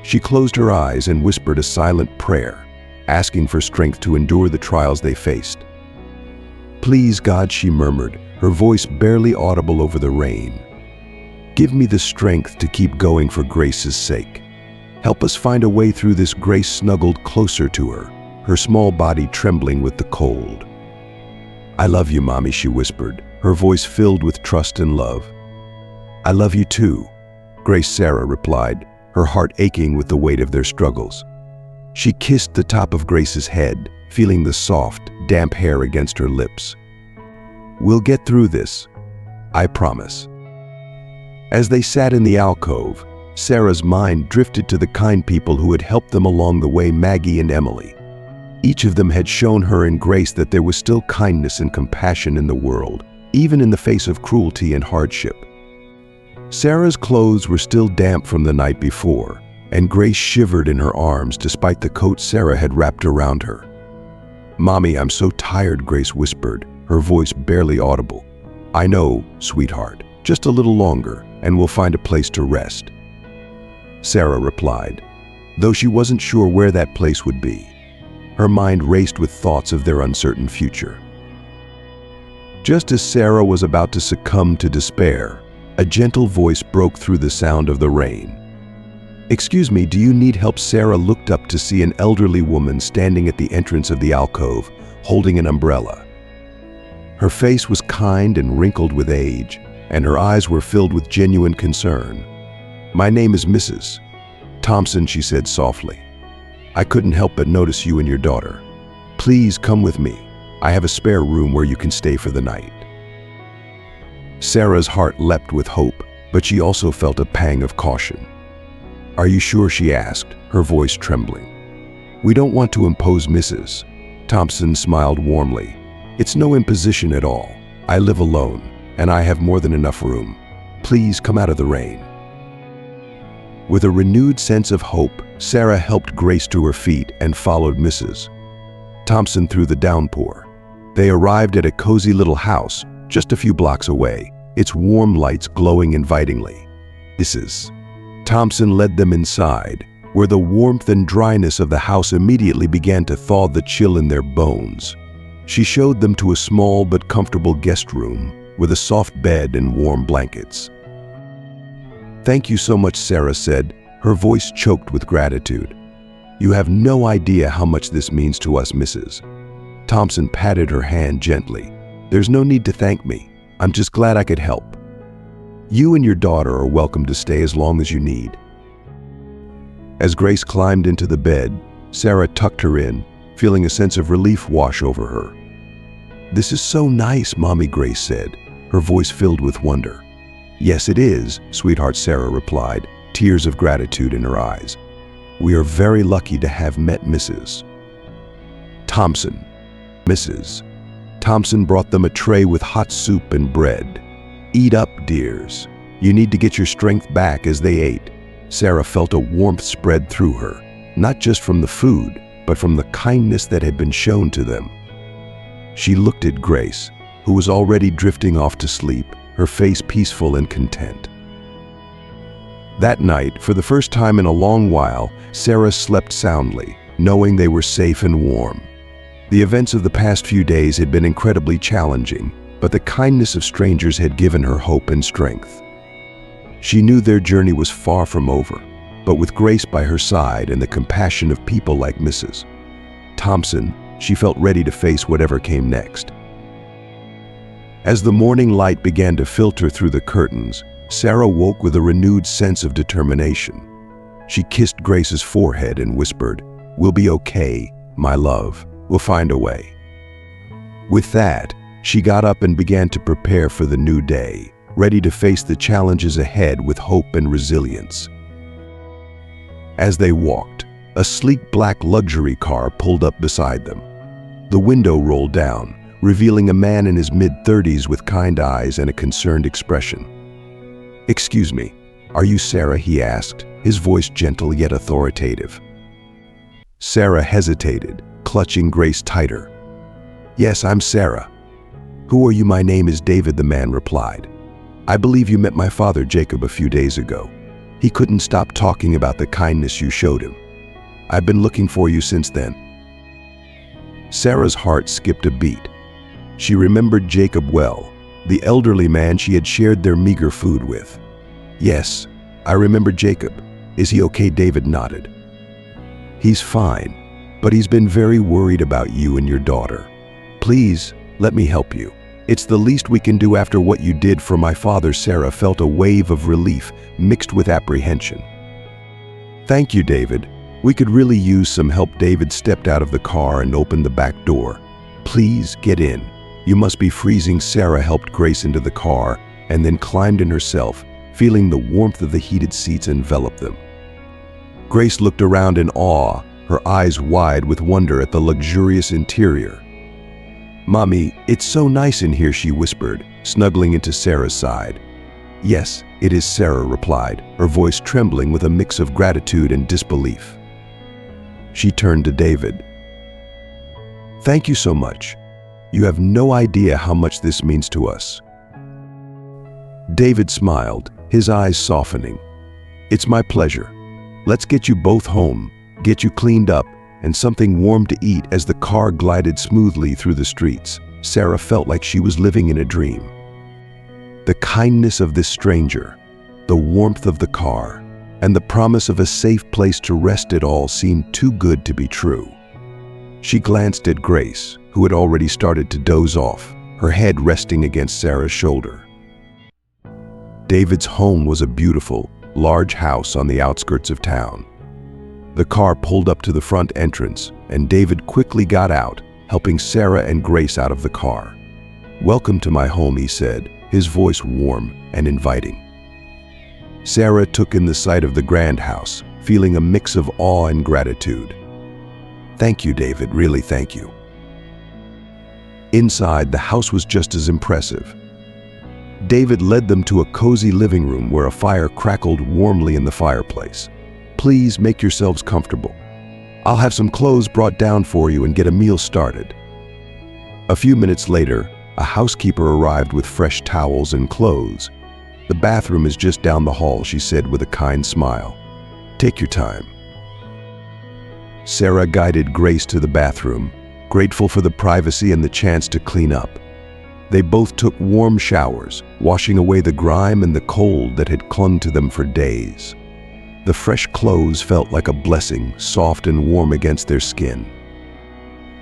She closed her eyes and whispered a silent prayer, asking for strength to endure the trials they faced. "Please, God," she murmured, her voice barely audible over the rain. "Give me the strength to keep going for Grace's sake. Help us find a way through this." Grace snuggled closer to her, her small body trembling with the cold. "I love you, Mommy," she whispered, her voice filled with trust and love. "I love you too," Grace Sarah replied, her heart aching with the weight of their struggles. She kissed the top of Grace's head, feeling the soft, damp hair against her lips. "We'll get through this, I promise." As they sat in the alcove, Sarah's mind drifted to the kind people who had helped them along the way, Maggie and Emily. Each of them had shown her and Grace that there was still kindness and compassion in the world, even in the face of cruelty and hardship. Sarah's clothes were still damp from the night before, and Grace shivered in her arms despite the coat Sarah had wrapped around her. "Mommy, I'm so tired," Grace whispered, her voice barely audible. "I know, sweetheart. Just a little longer, and we'll find a place to rest," Sarah replied, though she wasn't sure where that place would be. Her mind raced with thoughts of their uncertain future. Just as Sarah was about to succumb to despair, a gentle voice broke through the sound of the rain. "Excuse me, do you need help?" Sarah looked up to see an elderly woman standing at the entrance of the alcove, holding an umbrella. Her face was kind and wrinkled with age, and her eyes were filled with genuine concern. "My name is Mrs. Thompson," she said softly. "I couldn't help but notice you and your daughter. Please come with me. I have a spare room where you can stay for the night." Sarah's heart leapt with hope, but she also felt a pang of caution. "Are you sure?" she asked, her voice trembling. "We don't want to impose, Mrs. Thompson smiled warmly. "It's no imposition at all. I live alone, and I have more than enough room. Please come out of the rain." With a renewed sense of hope, Sarah helped Grace to her feet and followed Mrs. Thompson through the downpour. They arrived at a cozy little house just a few blocks away, its warm lights glowing invitingly. Mrs. Thompson led them inside, where the warmth and dryness of the house immediately began to thaw the chill in their bones. She showed them to a small but comfortable guest room, with a soft bed and warm blankets. "Thank you so much," Sarah said, her voice choked with gratitude. "You have no idea how much this means to us, Mrs." Thompson patted her hand gently. "There's no need to thank me. I'm just glad I could help. You and your daughter are welcome to stay as long as you need." As Grace climbed into the bed, Sarah tucked her in, feeling a sense of relief wash over her. "This is so nice, Mommy," Grace said, her voice filled with wonder. "Yes, it is," sweetheart, Sarah replied, tears of gratitude in her eyes. "We are very lucky to have met Mrs. Thompson." Mrs. Thompson brought them a tray with hot soup and bread. "Eat up, dears. You need to get your strength back." As they ate, Sarah felt a warmth spread through her, not just from the food, but from the kindness that had been shown to them. She looked at Grace, who was already drifting off to sleep, her face peaceful and content. That night, for the first time in a long while, Sarah slept soundly, knowing they were safe and warm. The events of the past few days had been incredibly challenging, but the kindness of strangers had given her hope and strength. She knew their journey was far from over, but with Grace by her side and the compassion of people like Mrs. Thompson, she felt ready to face whatever came next. As the morning light began to filter through the curtains, Sarah woke with a renewed sense of determination. She kissed Grace's forehead and whispered, "We'll be okay, my love. We'll find a way." With that, she got up and began to prepare for the new day, ready to face the challenges ahead with hope and resilience. As they walked, a sleek black luxury car pulled up beside them. The window rolled down, revealing a man in his mid-30s with kind eyes and a concerned expression. "Excuse me, are you Sarah?" he asked, his voice gentle yet authoritative. Sarah hesitated, clutching Grace tighter. "Yes, I'm Sarah." "Who are you?" "My name is David," the man replied. "I believe you met my father, Jacob, a few days ago. He couldn't stop talking about the kindness you showed him. I've been looking for you since then." Sarah's heart skipped a beat. She remembered Jacob well, the elderly man she had shared their meager food with. "Yes, I remember Jacob. Is he okay?" David nodded. "He's fine, but he's been very worried about you and your daughter. Please, let me help you. It's the least we can do after what you did for my father." Sarah felt a wave of relief mixed with apprehension. "Thank you, David. We could really use some help." David stepped out of the car and opened the back door. "Please, get in. You must be freezing." Sarah helped Grace into the car and then climbed in herself, feeling the warmth of the heated seats envelop them. Grace looked around in awe, her eyes wide with wonder at the luxurious interior. "Mommy, it's so nice in here," she whispered, snuggling into Sarah's side. "Yes, it is," Sarah replied, her voice trembling with a mix of gratitude and disbelief. She turned to David. "Thank you so much. You have no idea how much this means to us." David smiled, his eyes softening. "It's my pleasure. Let's get you both home, get you cleaned up, and something warm to eat." As the car glided smoothly through the streets, Sarah felt like she was living in a dream. The kindness of this stranger, the warmth of the car, and the promise of a safe place to rest, it all seemed too good to be true. She glanced at Grace, who had already started to doze off, her head resting against Sarah's shoulder. David's home was a beautiful, large house on the outskirts of town. The car pulled up to the front entrance, and David quickly got out, helping Sarah and Grace out of the car. "Welcome to my home," he said, his voice warm and inviting. Sarah took in the sight of the grand house, feeling a mix of awe and gratitude. "Thank you, David, really thank you." Inside, the house was just as impressive. David led them to a cozy living room where a fire crackled warmly in the fireplace. "Please make yourselves comfortable. I'll have some clothes brought down for you and get a meal started." A few minutes later, a housekeeper arrived with fresh towels and clothes. "The bathroom is just down the hall," she said with a kind smile. "Take your time." Sarah guided Grace to the bathroom, grateful for the privacy and the chance to clean up. They both took warm showers, washing away the grime and the cold that had clung to them for days. The fresh clothes felt like a blessing, soft and warm against their skin.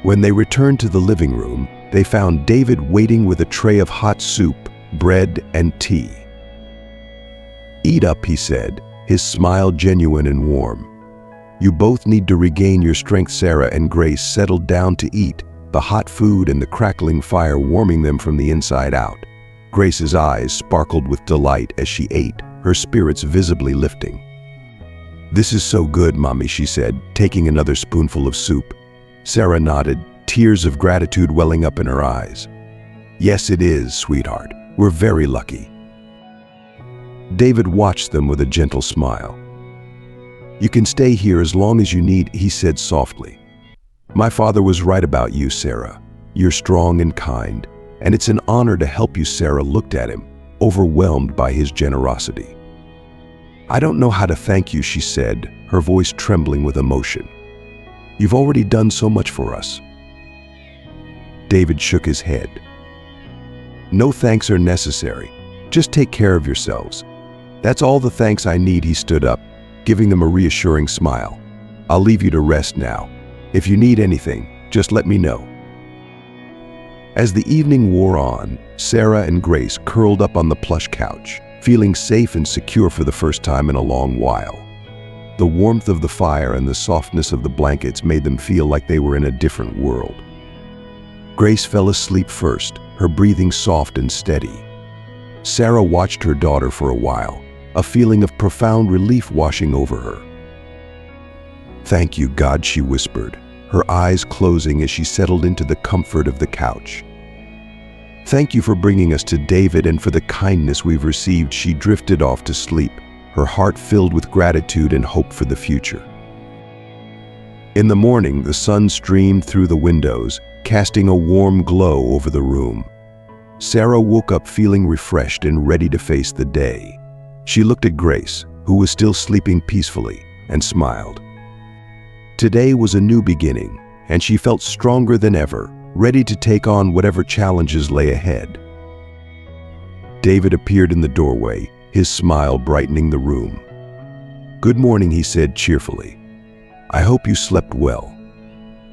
When they returned to the living room, they found David waiting with a tray of hot soup, bread, and tea. "Eat up," he said, his smile genuine and warm. "You both need to regain your strength." Sarah and Grace settled down to eat, the hot food and the crackling fire warming them from the inside out. Grace's eyes sparkled with delight as she ate, her spirits visibly lifting. "This is so good, Mommy," she said, taking another spoonful of soup. Sarah nodded, tears of gratitude welling up in her eyes. "Yes, it is, sweetheart. We're very lucky." David watched them with a gentle smile. "You can stay here as long as you need," he said softly. "My father was right about you, Sarah. You're strong and kind, and it's an honor to help you." Sarah looked at him, overwhelmed by his generosity. "I don't know how to thank you," she said, her voice trembling with emotion. "You've already done so much for us." David shook his head. "No thanks are necessary. Just take care of yourselves. That's all the thanks I need." He stood up, giving them a reassuring smile. "I'll leave you to rest now. If you need anything, just let me know." As the evening wore on, Sarah and Grace curled up on the plush couch, feeling safe and secure for the first time in a long while. The warmth of the fire and the softness of the blankets made them feel like they were in a different world. Grace fell asleep first, her breathing soft and steady. Sarah watched her daughter for a while, a feeling of profound relief washing over her. "Thank you, God," she whispered, her eyes closing as she settled into the comfort of the couch. "Thank you for bringing us to David and for the kindness we've received." She drifted off to sleep, her heart filled with gratitude and hope for the future. In the morning, the sun streamed through the windows, casting a warm glow over the room. Sarah woke up feeling refreshed and ready to face the day. She looked at Grace, who was still sleeping peacefully, and smiled. Today was a new beginning, and she felt stronger than ever, ready to take on whatever challenges lay ahead. David appeared in the doorway, his smile brightening the room. "Good morning," he said cheerfully. "I hope you slept well.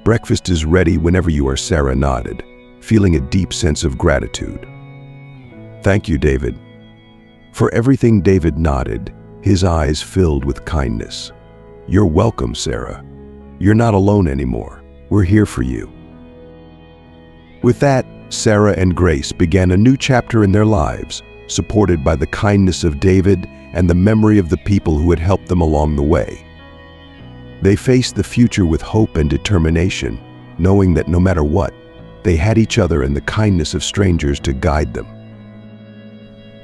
Breakfast is ready whenever you are." Sarah nodded, feeling a deep sense of gratitude. "Thank you, David." For everything. David nodded, his eyes filled with kindness. "You're welcome, Sarah. You're not alone anymore. We're here for you." With that, Sarah and Grace began a new chapter in their lives, supported by the kindness of David and the memory of the people who had helped them along the way. They faced the future with hope and determination, knowing that no matter what, they had each other and the kindness of strangers to guide them.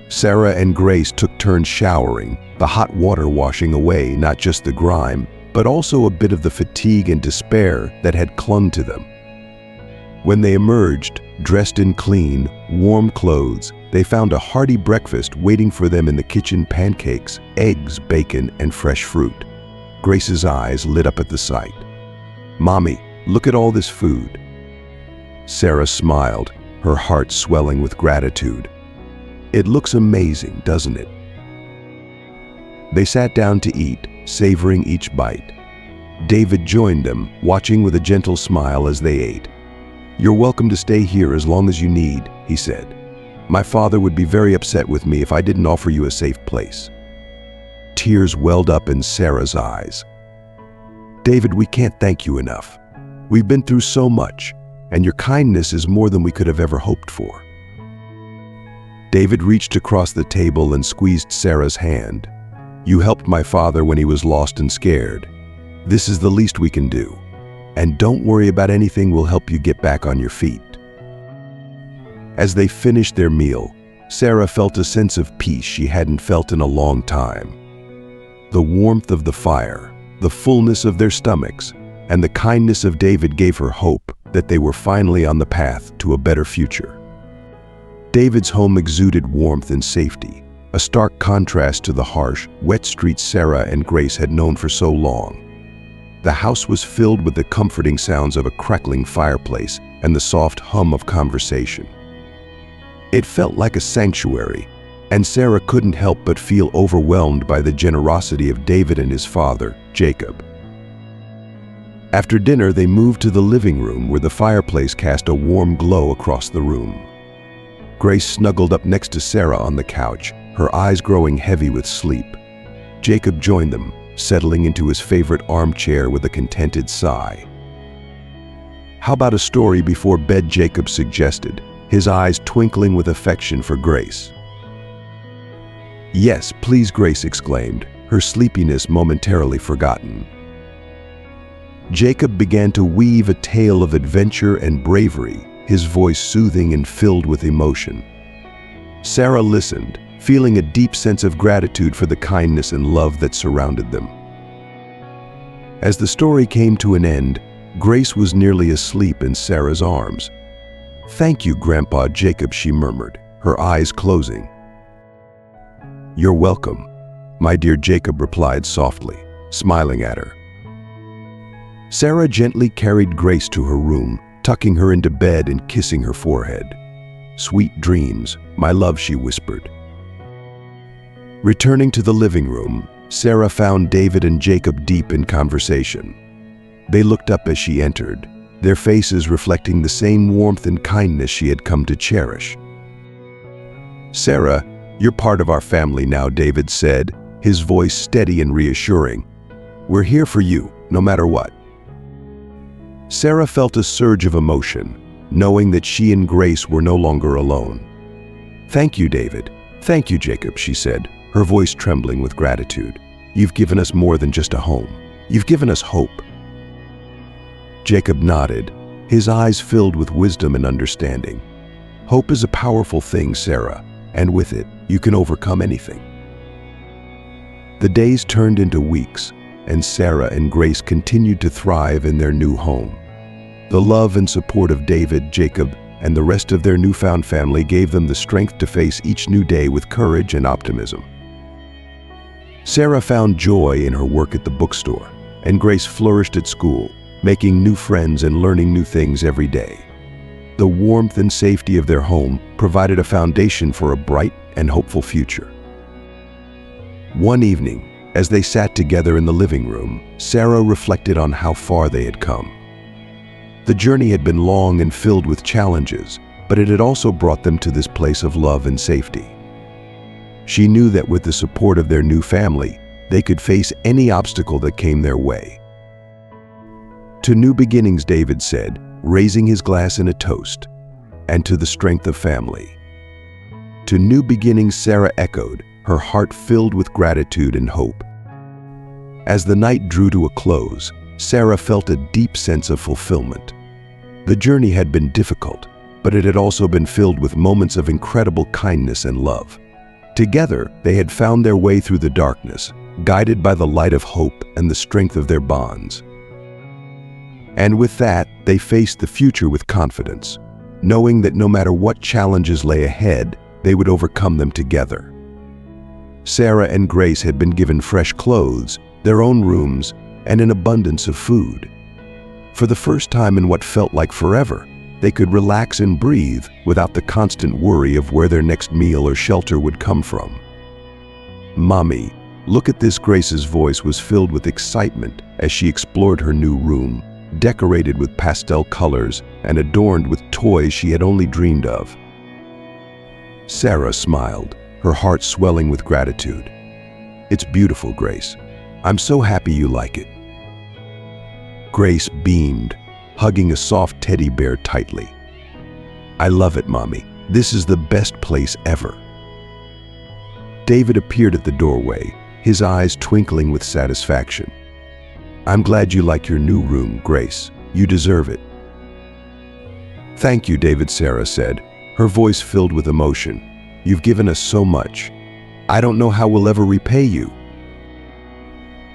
Sarah and Grace took turns showering, the hot water washing away not just the grime, but also a bit of the fatigue and despair that had clung to them. When they emerged, dressed in clean, warm clothes, they found a hearty breakfast waiting for them in the kitchen: pancakes, eggs, bacon, and fresh fruit. Grace's eyes lit up at the sight. "Mommy, look at all this food." Sarah smiled, her heart swelling with gratitude. "It looks amazing, doesn't it?" They sat down to eat, savoring each bite. David joined them, watching with a gentle smile as they ate. "You're welcome to stay here as long as you need," he said. "My father would be very upset with me if I didn't offer you a safe place." Tears welled up in Sarah's eyes. "David, we can't thank you enough. We've been through so much, and your kindness is more than we could have ever hoped for." David reached across the table and squeezed Sarah's hand. "You helped my father when he was lost and scared. This is the least we can do. And don't worry about anything. We'll help you get back on your feet." As they finished their meal, Sarah felt a sense of peace she hadn't felt in a long time. The warmth of the fire, the fullness of their stomachs, and the kindness of David gave her hope that they were finally on the path to a better future. David's home exuded warmth and safety, a stark contrast to the harsh, wet streets Sarah and Grace had known for so long. The house was filled with the comforting sounds of a crackling fireplace and the soft hum of conversation. It felt like a sanctuary, and Sarah couldn't help but feel overwhelmed by the generosity of David and his father, Jacob. After dinner, they moved to the living room where the fireplace cast a warm glow across the room. Grace snuggled up next to Sarah on the couch, her eyes growing heavy with sleep. Jacob joined them, settling into his favorite armchair with a contented sigh. "How about a story before bed?" Jacob suggested, his eyes twinkling with affection for Grace. "Yes, please," Grace exclaimed, her sleepiness momentarily forgotten. Jacob began to weave a tale of adventure and bravery, his voice soothing and filled with emotion. Sarah listened, feeling a deep sense of gratitude for the kindness and love that surrounded them. As the story came to an end, Grace was nearly asleep in Sarah's arms. "Thank you, Grandpa Jacob," she murmured, her eyes closing. "You're welcome," my dear Jacob replied softly, smiling at her. Sarah gently carried Grace to her room, tucking her into bed and kissing her forehead. "Sweet dreams, my love," she whispered. Returning to the living room, Sarah found David and Jacob deep in conversation. They looked up as she entered, their faces reflecting the same warmth and kindness she had come to cherish. "Sarah, you're part of our family now," David said, his voice steady and reassuring. "We're here for you, no matter what." Sarah felt a surge of emotion, knowing that she and Grace were no longer alone. "Thank you, David. Thank you, Jacob," she said, her voice trembling with gratitude. "You've given us more than just a home. You've given us hope." Jacob nodded, his eyes filled with wisdom and understanding. "Hope is a powerful thing, Sarah, and with it, you can overcome anything." The days turned into weeks, and Sarah and Grace continued to thrive in their new home. The love and support of David, Jacob, and the rest of their newfound family gave them the strength to face each new day with courage and optimism. Sarah found joy in her work at the bookstore, and Grace flourished at school, making new friends and learning new things every day. The warmth and safety of their home provided a foundation for a bright and hopeful future. One evening, as they sat together in the living room, Sarah reflected on how far they had come. The journey had been long and filled with challenges, but it had also brought them to this place of love and safety. She knew that with the support of their new family, they could face any obstacle that came their way. "To new beginnings," David said, raising his glass in a toast, "and to the strength of family." "To new beginnings," Sarah echoed, her heart filled with gratitude and hope. As the night drew to a close, Sarah felt a deep sense of fulfillment. The journey had been difficult, but it had also been filled with moments of incredible kindness and love. Together, they had found their way through the darkness, guided by the light of hope and the strength of their bonds. And with that, they faced the future with confidence, knowing that no matter what challenges lay ahead, they would overcome them together. Sarah and Grace had been given fresh clothes, their own rooms, and an abundance of food. For the first time in what felt like forever, they could relax and breathe without the constant worry of where their next meal or shelter would come from. "Mommy, look at this." Grace's voice was filled with excitement as she explored her new room, decorated with pastel colors and adorned with toys she had only dreamed of. Sarah smiled, her heart swelling with gratitude. "It's beautiful, Grace. I'm so happy you like it." Grace beamed, hugging a soft teddy bear tightly. "I love it, Mommy. This is the best place ever." David appeared at the doorway, his eyes twinkling with satisfaction. "I'm glad you like your new room, Grace. You deserve it." "Thank you, David," Sarah said, her voice filled with emotion. "You've given us so much. I don't know how we'll ever repay you."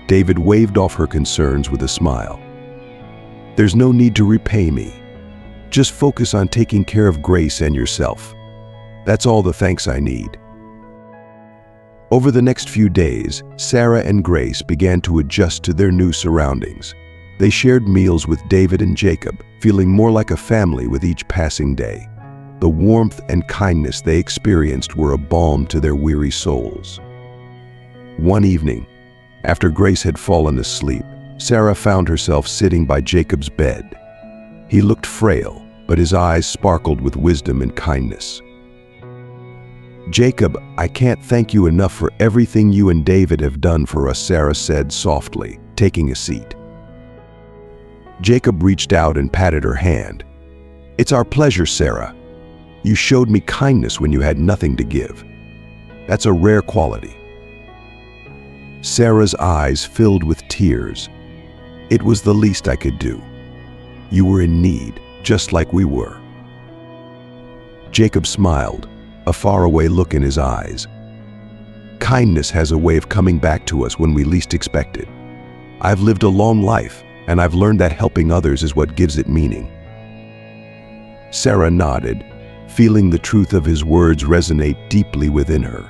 David waved off her concerns with a smile. "There's no need to repay me. Just focus on taking care of Grace and yourself. That's all the thanks I need." Over the next few days, Sarah and Grace began to adjust to their new surroundings. They shared meals with David and Jacob, feeling more like a family with each passing day. The warmth and kindness they experienced were a balm to their weary souls. One evening, after Grace had fallen asleep, Sarah found herself sitting by Jacob's bed. He looked frail, but his eyes sparkled with wisdom and kindness. "Jacob, I can't thank you enough for everything you and David have done for us," Sarah said softly, taking a seat. Jacob reached out and patted her hand. "It's our pleasure, Sarah. You showed me kindness when you had nothing to give. That's a rare quality." Sarah's eyes filled with tears. "It was the least I could do. You were in need, just like we were." Jacob smiled, a faraway look in his eyes. "Kindness has a way of coming back to us when we least expect it. I've lived a long life, and I've learned that helping others is what gives it meaning." Sarah nodded, feeling the truth of his words resonate deeply within her.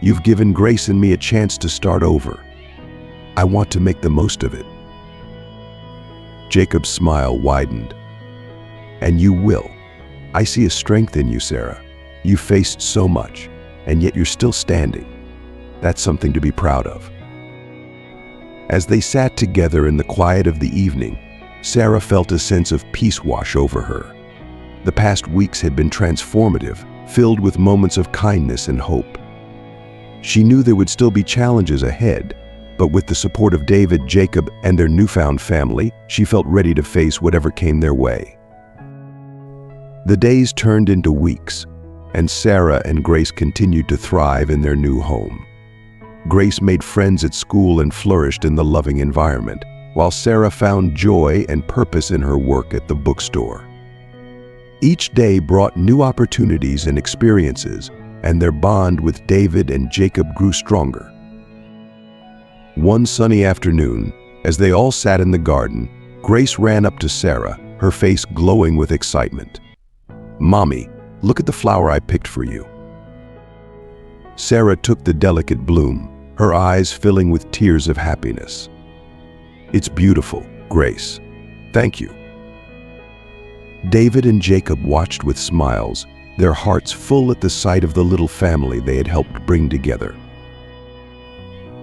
"You've given Grace and me a chance to start over. I want to make the most of it." Jacob's smile widened. "And you will. I see a strength in you, Sarah. You faced so much, and yet you're still standing. That's something to be proud of." As they sat together in the quiet of the evening, Sarah felt a sense of peace wash over her. The past weeks had been transformative, filled with moments of kindness and hope. She knew there would still be challenges ahead, but with the support of David, Jacob, and their newfound family, she felt ready to face whatever came their way. The days turned into weeks, and Sarah and Grace continued to thrive in their new home. Grace made friends at school and flourished in the loving environment, while Sarah found joy and purpose in her work at the bookstore. Each day brought new opportunities and experiences, and their bond with David and Jacob grew stronger. One sunny afternoon, as they all sat in the garden, Grace ran up to Sarah, her face glowing with excitement. "Mommy, look at the flower I picked for you." Sarah took the delicate bloom, her eyes filling with tears of happiness. "It's beautiful, Grace. Thank you." David and Jacob watched with smiles, their hearts full at the sight of the little family they had helped bring together.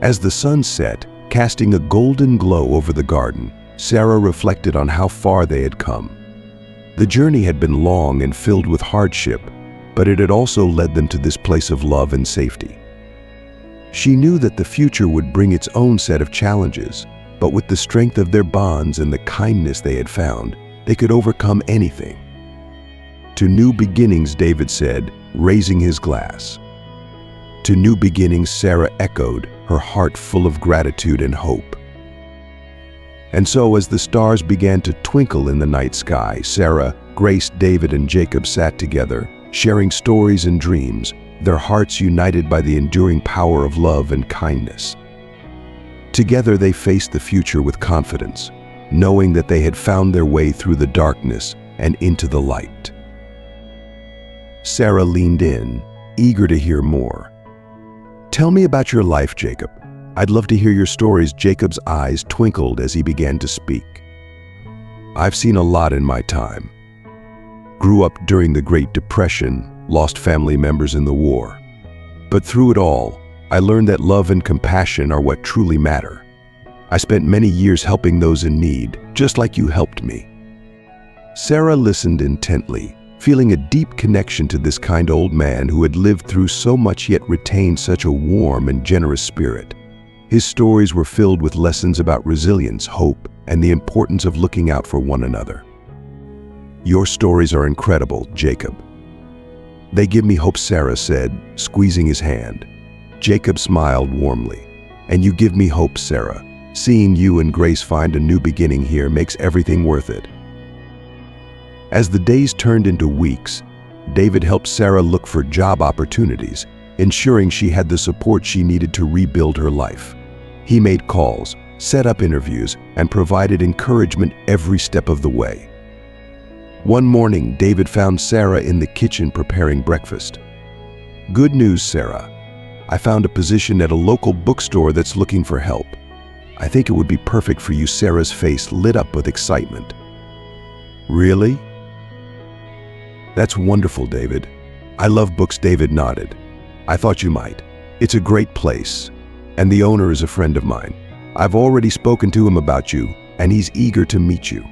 As the sun set, casting a golden glow over the garden, Sarah reflected on how far they had come. The journey had been long and filled with hardship, but it had also led them to this place of love and safety. She knew that the future would bring its own set of challenges, but with the strength of their bonds and the kindness they had found, they could overcome anything. "To new beginnings," David said, raising his glass. "To new beginnings," Sarah echoed, her heart full of gratitude and hope. And so, as the stars began to twinkle in the night sky, Sarah, Grace, David, and Jacob sat together, sharing stories and dreams, their hearts united by the enduring power of love and kindness. Together they faced the future with confidence, knowing that they had found their way through the darkness and into the light. Sarah leaned in, eager to hear more. "Tell me about your life, Jacob. I'd love to hear your stories." Jacob's eyes twinkled as he began to speak. "I've seen a lot in my time. Grew up during the Great Depression, lost family members in the war. But through it all, I learned that love and compassion are what truly matter. I spent many years helping those in need, just like you helped me." Sarah listened intently, feeling a deep connection to this kind old man who had lived through so much yet retained such a warm and generous spirit. His stories were filled with lessons about resilience, hope, and the importance of looking out for one another. "Your stories are incredible, Jacob." "They give me hope," Sarah said, squeezing his hand. Jacob smiled warmly. "And you give me hope, Sarah. Seeing you and Grace find a new beginning here makes everything worth it." As the days turned into weeks, David helped Sarah look for job opportunities, ensuring she had the support she needed to rebuild her life. He made calls, set up interviews, and provided encouragement every step of the way. One morning, David found Sarah in the kitchen preparing breakfast. "Good news, Sarah. I found a position at a local bookstore that's looking for help. I think it would be perfect for you." Sarah's face lit up with excitement. "Really?" That's wonderful, David. I love books. David nodded. I thought you might. It's a great place. And the owner is a friend of mine. I've already spoken to him about you, and he's eager to meet you.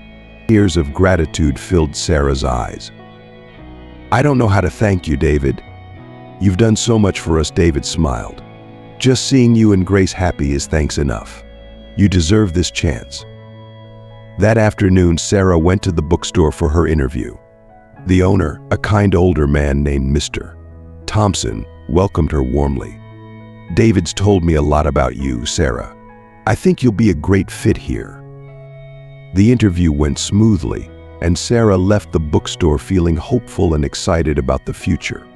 Tears of gratitude filled Sarah's eyes. I don't know how to thank you, David. You've done so much for us. David smiled. Just seeing you and Grace happy is thanks enough. You deserve this chance. That afternoon, Sarah went to the bookstore for her interview. The owner, a kind older man named Mr. Thompson, welcomed her warmly. David's told me a lot about you, Sarah. I think you'll be a great fit here. The interview went smoothly, and Sarah left the bookstore feeling hopeful and excited about the future.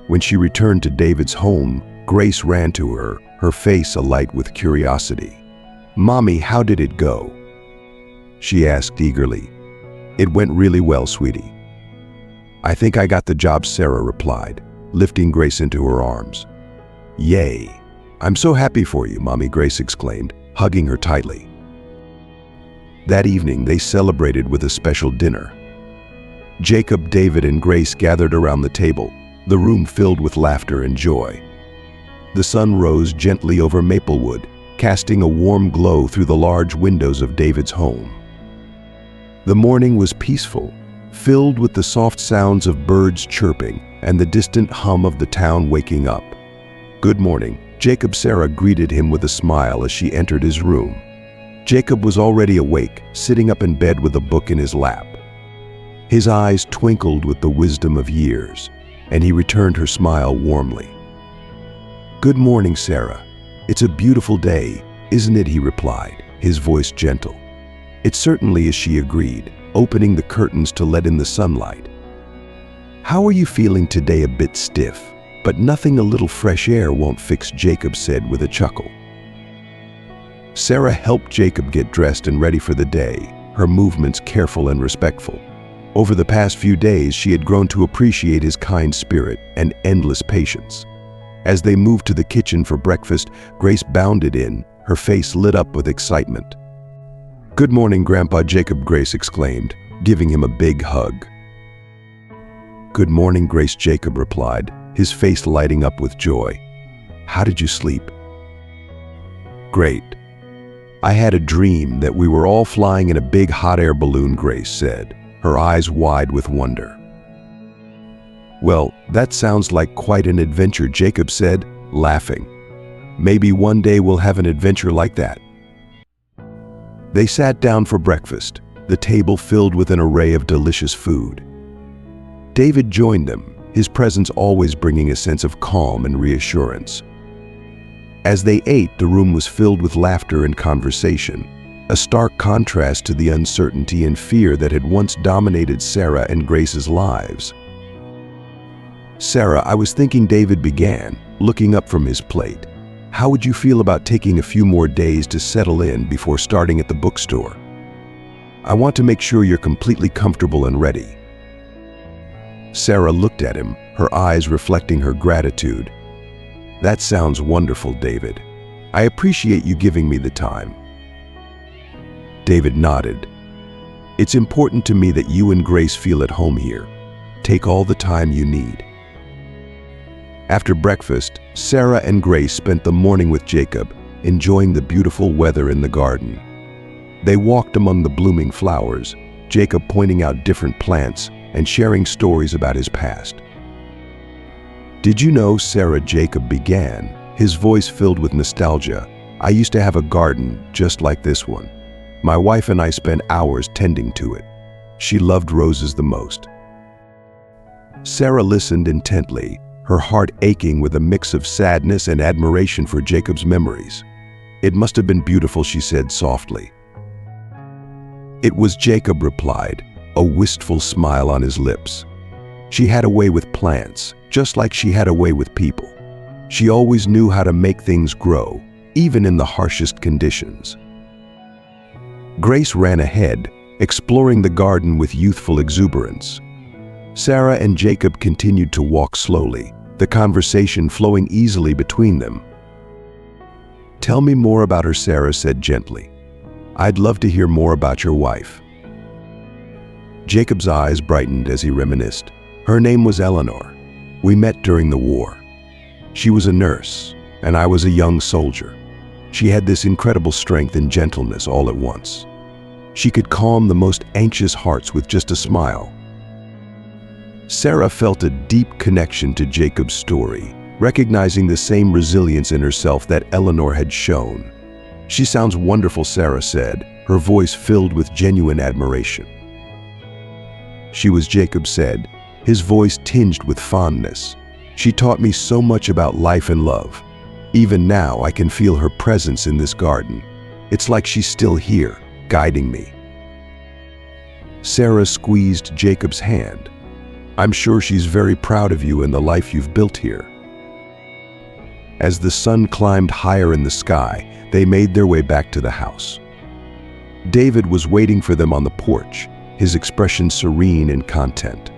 When she returned to David's home, Grace ran to her, her face alight with curiosity. Mommy, how did it go? She asked eagerly. It went really well, sweetie. I think I got the job, Sarah replied, lifting Grace into her arms. Yay! I'm so happy for you, Mommy, Grace exclaimed, hugging her tightly. That evening, they celebrated with a special dinner. Jacob, David, and Grace gathered around the table, the room filled with laughter and joy. The sun rose gently over Maplewood, casting a warm glow through the large windows of David's home. The morning was peaceful, filled with the soft sounds of birds chirping and the distant hum of the town waking up. Good morning, Jacob. Sarah greeted him with a smile as she entered his room. Jacob was already awake, sitting up in bed with a book in his lap. His eyes twinkled with the wisdom of years, and he returned her smile warmly. Good morning, Sarah. It's a beautiful day, isn't it? He replied, his voice gentle. It certainly is, she agreed, opening the curtains to let in the sunlight. How are you feeling today? A bit stiff, but nothing a little fresh air won't fix, Jacob said with a chuckle. Sarah helped Jacob get dressed and ready for the day, her movements careful and respectful. Over the past few days, she had grown to appreciate his kind spirit and endless patience. As they moved to the kitchen for breakfast, Grace bounded in, her face lit up with excitement. Good morning, Grandpa, Jacob, Grace exclaimed, giving him a big hug. Good morning, Grace, Jacob replied, his face lighting up with joy. How did you sleep? Great. I had a dream that we were all flying in a big hot air balloon, Grace said, her eyes wide with wonder. Well, that sounds like quite an adventure, Jacob said, laughing. Maybe one day we'll have an adventure like that. They sat down for breakfast, the table filled with an array of delicious food. David joined them, his presence always bringing a sense of calm and reassurance. As they ate, the room was filled with laughter and conversation, a stark contrast to the uncertainty and fear that had once dominated Sarah and Grace's lives. Sarah, I was thinking, David began, looking up from his plate. How would you feel about taking a few more days to settle in before starting at the bookstore? I want to make sure you're completely comfortable and ready. Sarah looked at him, her eyes reflecting her gratitude. That sounds wonderful, David. I appreciate you giving me the time. David nodded. It's important to me that you and Grace feel at home here. Take all the time you need. After breakfast, Sarah and Grace spent the morning with Jacob, enjoying the beautiful weather in the garden. They walked among the blooming flowers, Jacob pointing out different plants and sharing stories about his past. Did you know, Sarah, Jacob began, his voice filled with nostalgia, I used to have a garden just like this one. My wife and I spent hours tending to it. She loved roses the most. Sarah listened intently, her heart aching with a mix of sadness and admiration for Jacob's memories. It must have been beautiful, she said softly. It was, Jacob replied, a wistful smile on his lips. She had a way with plants, just like she had a way with people. She always knew how to make things grow, even in the harshest conditions. Grace ran ahead, exploring the garden with youthful exuberance. Sarah and Jacob continued to walk slowly, the conversation flowing easily between them. Tell me more about her, Sarah said gently. I'd love to hear more about your wife. Jacob's eyes brightened as he reminisced. Her name was Eleanor. We met during the war. She was a nurse, and I was a young soldier. She had this incredible strength and gentleness all at once. She could calm the most anxious hearts with just a smile. Sarah felt a deep connection to Jacob's story, recognizing the same resilience in herself that Eleanor had shown. "She sounds wonderful," Sarah said, her voice filled with genuine admiration. "She was," Jacob said, his voice tinged with fondness. "She taught me so much about life and love. Even now, I can feel her presence in this garden. It's like she's still here, guiding me." Sarah squeezed Jacob's hand. "I'm sure she's very proud of you and the life you've built here." As the sun climbed higher in the sky, they made their way back to the house. David was waiting for them on the porch, his expression serene and content.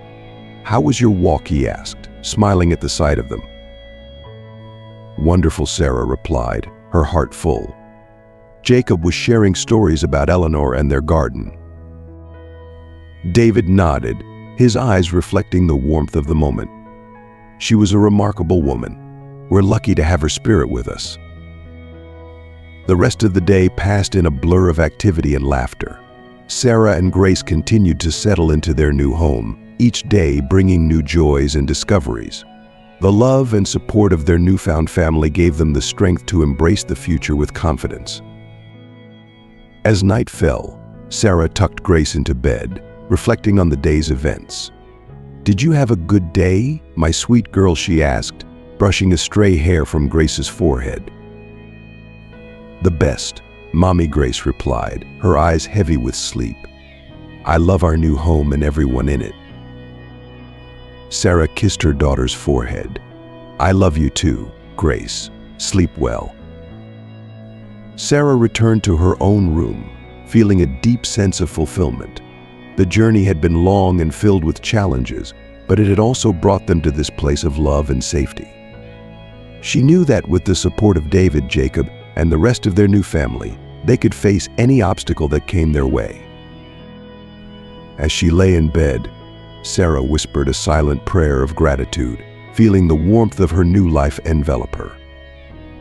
"How was your walk?" he asked, smiling at the sight of them. "Wonderful," Sarah replied, her heart full. Jacob was sharing stories about Eleanor and their garden. David nodded, his eyes reflecting the warmth of the moment. "She was a remarkable woman. We're lucky to have her spirit with us." The rest of the day passed in a blur of activity and laughter. Sarah and Grace continued to settle into their new home, each day bringing new joys and discoveries. The love and support of their newfound family gave them the strength to embrace the future with confidence. As night fell, Sarah tucked Grace into bed, reflecting on the day's events. "Did you have a good day, my sweet girl?" she asked, brushing a stray hair from Grace's forehead. "The best," Mommy Grace replied, her eyes heavy with sleep. "I love our new home and everyone in it." Sarah kissed her daughter's forehead. "I love you too, Grace. Sleep well." Sarah returned to her own room, feeling a deep sense of fulfillment. The journey had been long and filled with challenges, but it had also brought them to this place of love and safety. She knew that with the support of David, Jacob, and the rest of their new family, they could face any obstacle that came their way. As she lay in bed, Sarah whispered a silent prayer of gratitude, feeling the warmth of her new life envelop her.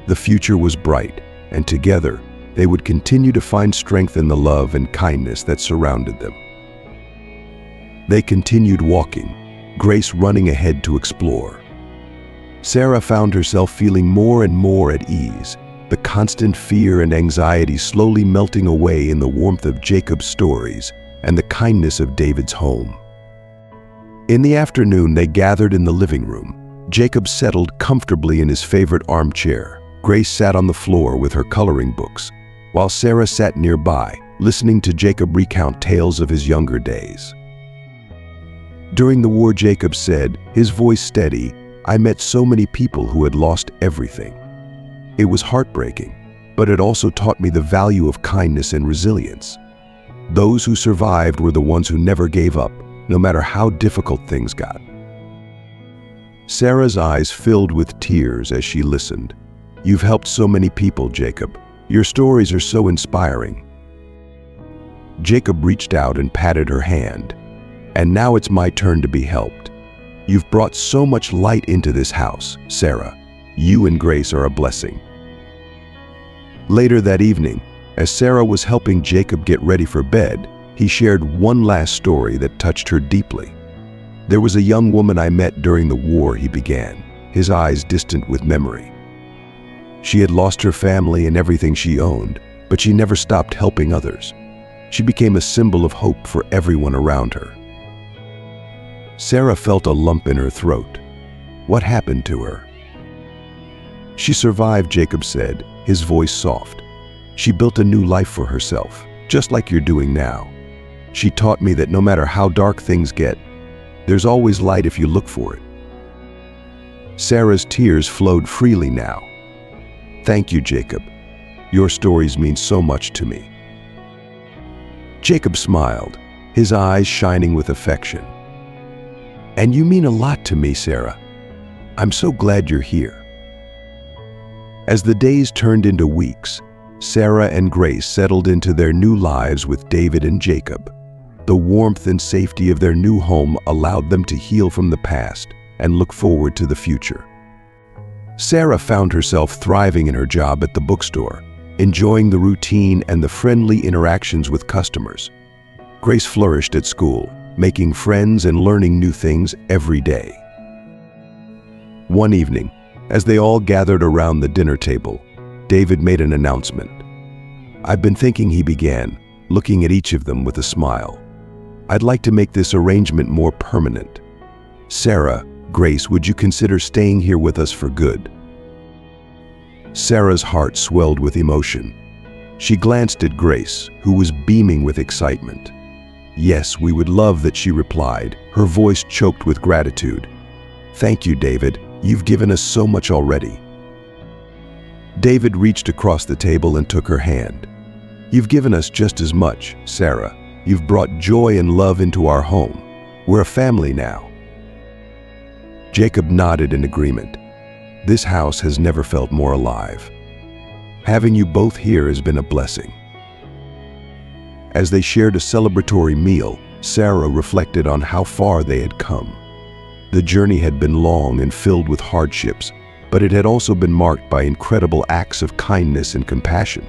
The future was bright, and together, they would continue to find strength in the love and kindness that surrounded them. They continued walking, Grace running ahead to explore. Sarah found herself feeling more and more at ease, the constant fear and anxiety slowly melting away in the warmth of Jacob's stories and the kindness of David's home. In the afternoon, they gathered in the living room. Jacob settled comfortably in his favorite armchair. Grace sat on the floor with her coloring books, while Sarah sat nearby, listening to Jacob recount tales of his younger days. During the war, Jacob said, his voice steady, "I met so many people who had lost everything. It was heartbreaking, but it also taught me the value of kindness and resilience. Those who survived were the ones who never gave up, no matter how difficult things got." Sarah's eyes filled with tears as she listened. "You've helped so many people, Jacob. Your stories are so inspiring." Jacob reached out and patted her hand. "And now it's my turn to be helped. You've brought so much light into this house, Sarah. You and Grace are a blessing." Later that evening, as Sarah was helping Jacob get ready for bed, he shared one last story that touched her deeply. "There was a young woman I met during the war," he began, his eyes distant with memory. "She had lost her family and everything she owned, but she never stopped helping others. She became a symbol of hope for everyone around her." Sarah felt a lump in her throat. What happened to her? "She survived," Jacob said, his voice soft. "She built a new life for herself, just like you're doing now. She taught me that no matter how dark things get, there's always light if you look for it." Sarah's tears flowed freely now. "Thank you, Jacob. Your stories mean so much to me." Jacob smiled, his eyes shining with affection. "And you mean a lot to me, Sarah. I'm so glad you're here." As the days turned into weeks, Sarah and Grace settled into their new lives with David and Jacob. The warmth and safety of their new home allowed them to heal from the past and look forward to the future. Sarah found herself thriving in her job at the bookstore, enjoying the routine and the friendly interactions with customers. Grace flourished at school, making friends and learning new things every day. One evening, as they all gathered around the dinner table, David made an announcement. "I've been thinking," he began, looking at each of them with a smile. "I'd like to make this arrangement more permanent. Sarah, Grace, would you consider staying here with us for good?" Sarah's heart swelled with emotion. She glanced at Grace, who was beaming with excitement. "Yes, we would love that," she replied, her voice choked with gratitude. "Thank you, David. You've given us so much already." David reached across the table and took her hand. "You've given us just as much, Sarah. You've brought joy and love into our home. We're a family now." Jacob nodded in agreement. "This house has never felt more alive. Having you both here has been a blessing." As they shared a celebratory meal, Sarah reflected on how far they had come. The journey had been long and filled with hardships, but it had also been marked by incredible acts of kindness and compassion.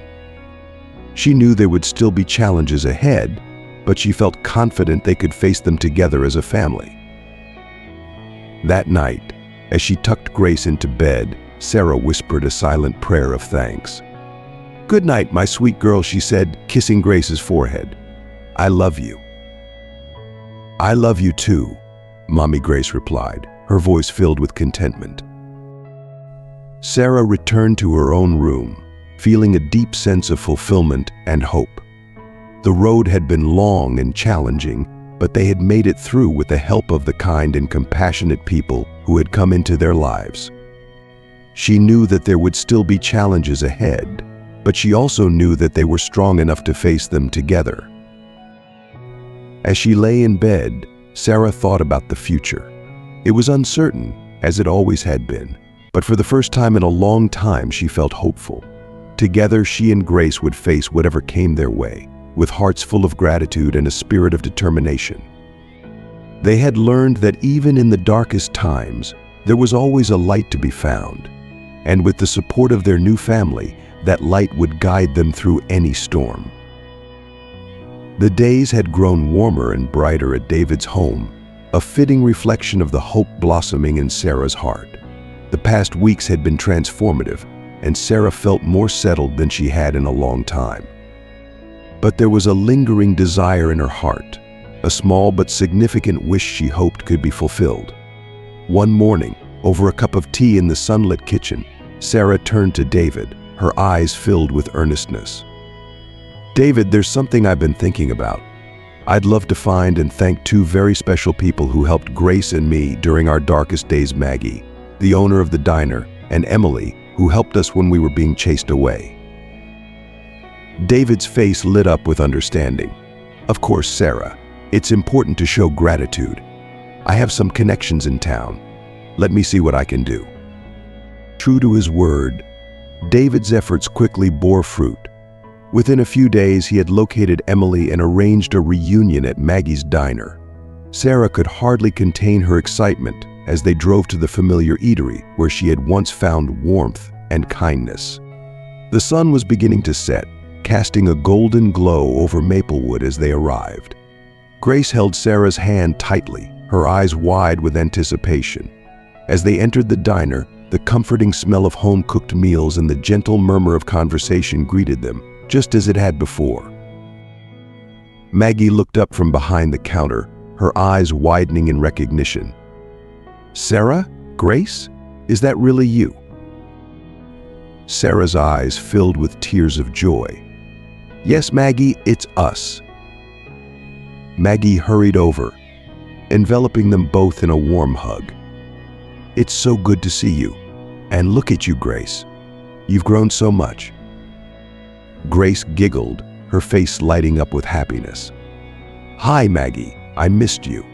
She knew there would still be challenges ahead, but she felt confident they could face them together as a family. That night, as she tucked Grace into bed, Sarah whispered a silent prayer of thanks. "Good night, my sweet girl," she said, kissing Grace's forehead. "I love you." "I love you too," Mommy Grace replied, her voice filled with contentment. Sarah returned to her own room, feeling a deep sense of fulfillment and hope. The road had been long and challenging, but they had made it through with the help of the kind and compassionate people who had come into their lives. She knew that there would still be challenges ahead, but she also knew that they were strong enough to face them together. As she lay in bed, Sarah thought about the future. It was uncertain, as it always had been, but for the first time in a long time she felt hopeful. Together, she and Grace would face whatever came their way, with hearts full of gratitude and a spirit of determination. They had learned that even in the darkest times, there was always a light to be found, and with the support of their new family, that light would guide them through any storm. The days had grown warmer and brighter at David's home, a fitting reflection of the hope blossoming in Sarah's heart. The past weeks had been transformative, and Sarah felt more settled than she had in a long time. But there was a lingering desire in her heart, a small but significant wish she hoped could be fulfilled. One morning, over a cup of tea in the sunlit kitchen, Sarah turned to David, her eyes filled with earnestness. "David, there's something I've been thinking about. I'd love to find and thank two very special people who helped Grace and me during our darkest days: Maggie, the owner of the diner, and Emily, who helped us when we were being chased away." David's face lit up with understanding. "Of course, Sarah. It's important to show gratitude. I have some connections in town. Let me see what I can do." True to his word, David's efforts quickly bore fruit. Within a few days, he had located Emily and arranged a reunion at Maggie's diner. Sarah could hardly contain her excitement as they drove to the familiar eatery where she had once found warmth and kindness. The sun was beginning to set, casting a golden glow over Maplewood as they arrived. Grace held Sarah's hand tightly, her eyes wide with anticipation. As they entered the diner, the comforting smell of home-cooked meals and the gentle murmur of conversation greeted them, just as it had before. Maggie looked up from behind the counter, her eyes widening in recognition. "Sarah? Grace? Is that really you?" Sarah's eyes filled with tears of joy. "Yes, Maggie, it's us." Maggie hurried over, enveloping them both in a warm hug. "It's so good to see you. And look at you, Grace. You've grown so much." Grace giggled, her face lighting up with happiness. "Hi, Maggie. I missed you."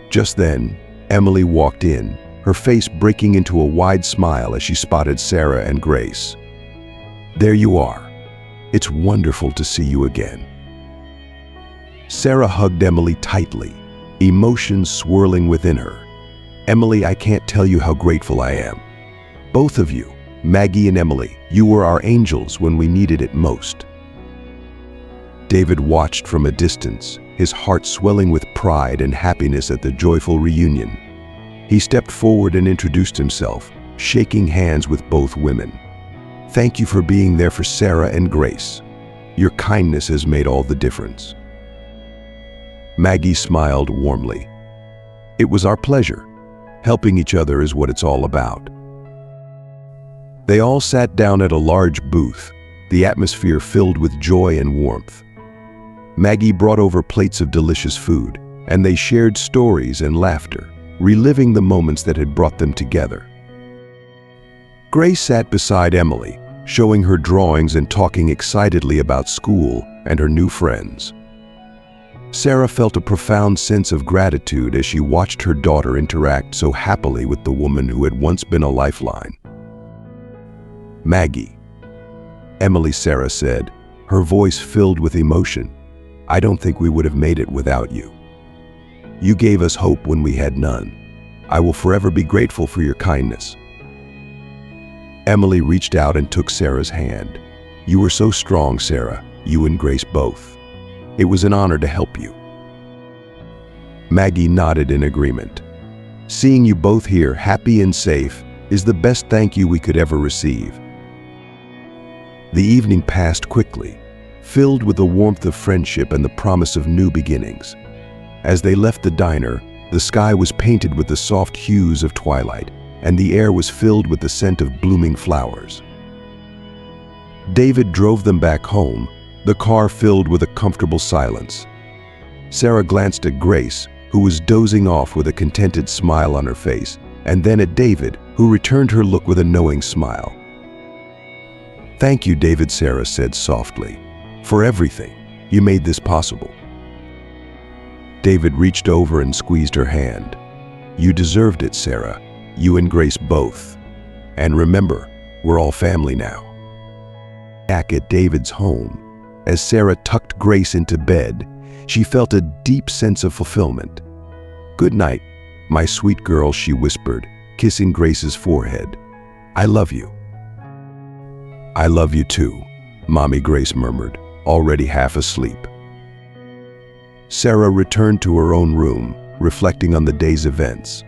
Just then, Emily walked in, her face breaking into a wide smile as she spotted Sarah and Grace. "There you are. It's wonderful to see you again." Sarah hugged Emily tightly, emotions swirling within her. "Emily, I can't tell you how grateful I am. Both of you, Maggie and Emily, you were our angels when we needed it most." David watched from a distance, his heart swelling with pride and happiness at the joyful reunion. He stepped forward and introduced himself, shaking hands with both women. "Thank you for being there for Sarah and Grace. Your kindness has made all the difference." Maggie smiled warmly. "It was our pleasure. Helping each other is what it's all about." They all sat down at a large booth, the atmosphere filled with joy and warmth. Maggie brought over plates of delicious food, and they shared stories and laughter, reliving the moments that had brought them together. Grace sat beside Emily, showing her drawings and talking excitedly about school and her new friends. Sarah felt a profound sense of gratitude as she watched her daughter interact so happily with the woman who had once been a lifeline. "Maggie," Emily, Sarah said, her voice filled with emotion, "I don't think we would have made it without you. You gave us hope when we had none. I will forever be grateful for your kindness." Emily reached out and took Sarah's hand. "You were so strong, Sarah, you and Grace both. It was an honor to help you." Maggie nodded in agreement. "Seeing you both here, happy and safe, is the best thank you we could ever receive." The evening passed quickly, filled with the warmth of friendship and the promise of new beginnings. As they left the diner, the sky was painted with the soft hues of twilight, and the air was filled with the scent of blooming flowers. David drove them back home, the car filled with a comfortable silence. Sarah glanced at Grace, who was dozing off with a contented smile on her face, and then at David, who returned her look with a knowing smile. "Thank you, David," Sarah said softly, "for everything. You made this possible." David reached over and squeezed her hand. "You deserved it, Sarah. You and Grace both. And remember, we're all family now." Back at David's home, as Sarah tucked Grace into bed, she felt a deep sense of fulfillment. "Good night, my sweet girl," she whispered, kissing Grace's forehead. "I love you." "I love you too," Mommy Grace murmured, already half asleep. Sarah returned to her own room, reflecting on the day's events.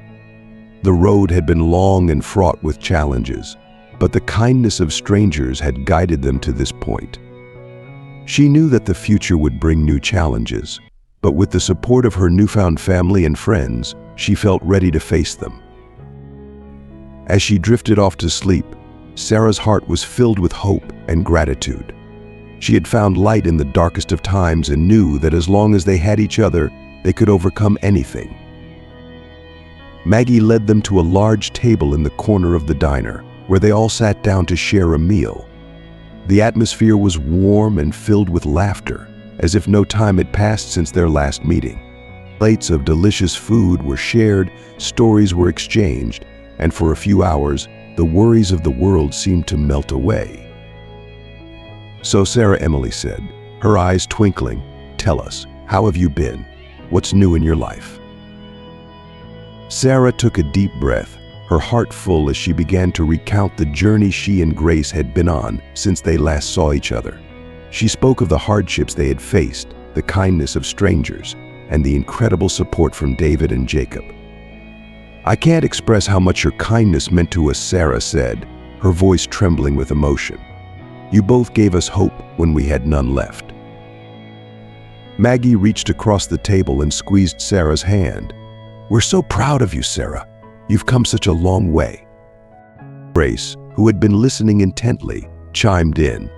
The road had been long and fraught with challenges, but the kindness of strangers had guided them to this point. She knew that the future would bring new challenges, but with the support of her newfound family and friends, she felt ready to face them. As she drifted off to sleep, Sarah's heart was filled with hope and gratitude. She had found light in the darkest of times and knew that as long as they had each other, they could overcome anything. Maggie led them to a large table in the corner of the diner, where they all sat down to share a meal. The atmosphere was warm and filled with laughter, as if no time had passed since their last meeting. Plates of delicious food were shared, stories were exchanged, and for a few hours, the worries of the world seemed to melt away. "So Sarah," Emily said, her eyes twinkling, "tell us, how have you been? What's new in your life?" Sarah took a deep breath, her heart full as she began to recount the journey she and Grace had been on since they last saw each other. She spoke of the hardships they had faced, the kindness of strangers, and the incredible support from David and Jacob. "I can't express how much your kindness meant to us," Sarah said, her voice trembling with emotion. "You both gave us hope when we had none left." Maggie reached across the table and squeezed Sarah's hand. "We're so proud of you, Sarah. You've come such a long way." Grace, who had been listening intently, chimed in.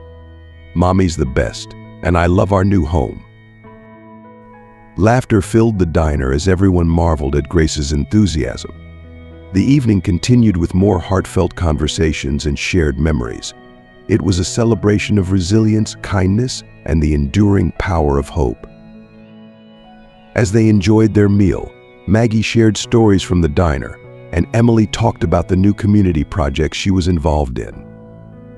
"Mommy's the best, and I love our new home." Laughter filled the diner as everyone marveled at Grace's enthusiasm. The evening continued with more heartfelt conversations and shared memories. It was a celebration of resilience, kindness, and the enduring power of hope. As they enjoyed their meal, Maggie shared stories from the diner, and Emily talked about the new community projects she was involved in.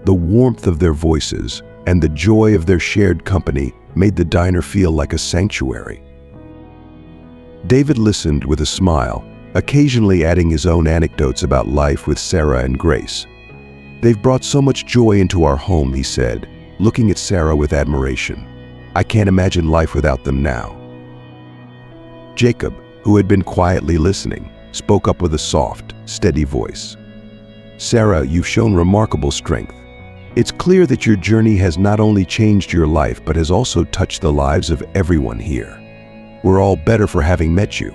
The warmth of their voices and the joy of their shared company made the diner feel like a sanctuary. David listened with a smile, occasionally adding his own anecdotes about life with Sarah and Grace. "They've brought so much joy into our home," he said, looking at Sarah with admiration. "I can't imagine life without them now." Jacob, who had been quietly listening, spoke up with a soft, steady voice. "Sarah, you've shown remarkable strength. It's clear that your journey has not only changed your life but has also touched the lives of everyone here. We're all better for having met you."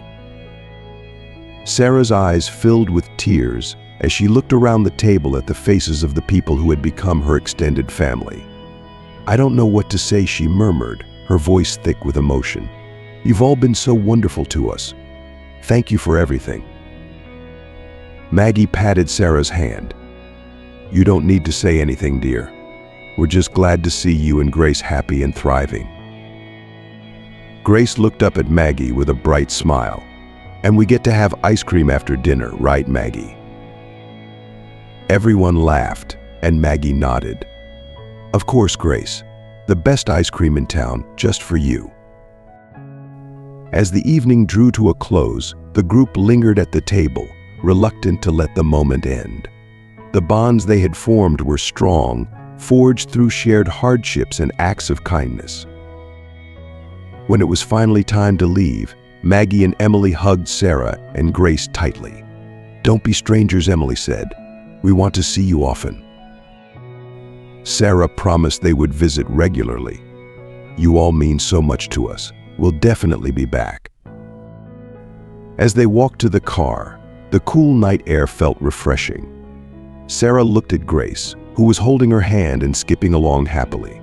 Sarah's eyes filled with tears as she looked around the table at the faces of the people who had become her extended family. "I don't know what to say," she murmured, her voice thick with emotion. "You've all been so wonderful to us. Thank you for everything." Maggie patted Sarah's hand. "You don't need to say anything, dear. We're just glad to see you and Grace happy and thriving." Grace looked up at Maggie with a bright smile. "And we get to have ice cream after dinner, right, Maggie?" Everyone laughed, and Maggie nodded. "Of course, Grace. The best ice cream in town, just for you." As the evening drew to a close, the group lingered at the table, reluctant to let the moment end. The bonds they had formed were strong, forged through shared hardships and acts of kindness. When it was finally time to leave, Maggie and Emily hugged Sarah and Grace tightly. "Don't be strangers," Emily said. "We want to see you often." Sarah promised they would visit regularly. "You all mean so much to us. We'll definitely be back." As they walked to the car, the cool night air felt refreshing. Sarah looked at Grace, who was holding her hand and skipping along happily.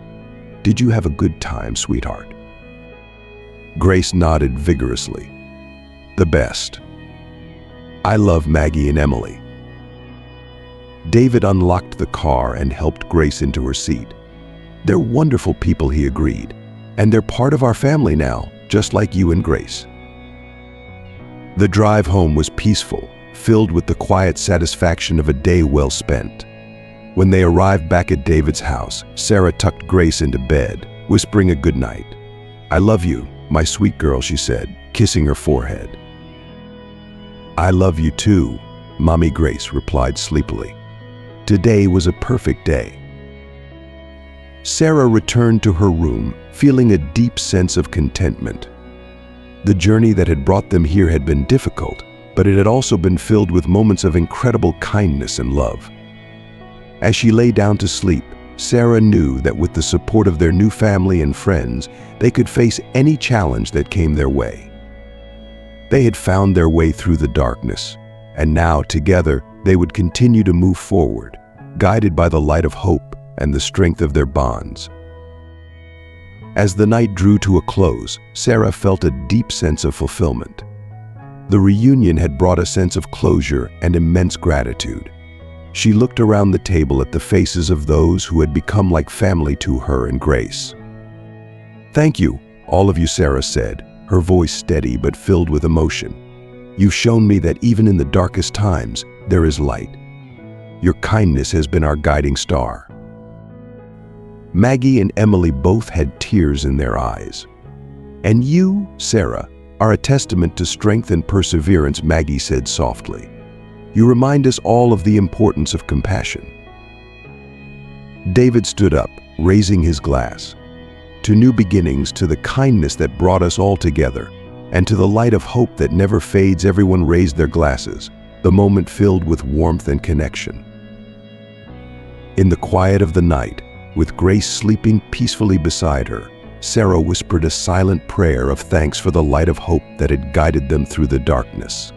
"Did you have a good time, sweetheart?" Grace nodded vigorously. "The best. I love Maggie and Emily." David unlocked the car and helped Grace into her seat. "They're wonderful people," he agreed, "and they're part of our family now, just like you and Grace." The drive home was peaceful, filled with the quiet satisfaction of a day well spent. When they arrived back at David's house, Sarah tucked Grace into bed, whispering a good night. "I love you, my sweet girl," she said, kissing her forehead. "I love you too," Mommy Grace replied sleepily. Today was a perfect day. Sarah returned to her room, feeling a deep sense of contentment. The journey that had brought them here had been difficult, but it had also been filled with moments of incredible kindness and love. As she lay down to sleep, Sarah knew that with the support of their new family and friends, they could face any challenge that came their way. They had found their way through the darkness, and now, together, they would continue to move forward, guided by the light of hope and the strength of their bonds. As the night drew to a close, Sarah felt a deep sense of fulfillment. The reunion had brought a sense of closure and immense gratitude. She looked around the table at the faces of those who had become like family to her and Grace. "Thank you, all of you," Sarah said, her voice steady but filled with emotion. "You've shown me that even in the darkest times, there is light. Your kindness has been our guiding star." Maggie and Emily both had tears in their eyes. "And you, Sarah, are a testament to strength and perseverance," Maggie said softly. "You remind us all of the importance of compassion." David stood up, raising his glass. "To new beginnings, to the kindness that brought us all together, and to the light of hope that never fades," everyone raised their glasses, the moment filled with warmth and connection. In the quiet of the night, with Grace sleeping peacefully beside her, Sarah whispered a silent prayer of thanks for the light of hope that had guided them through the darkness.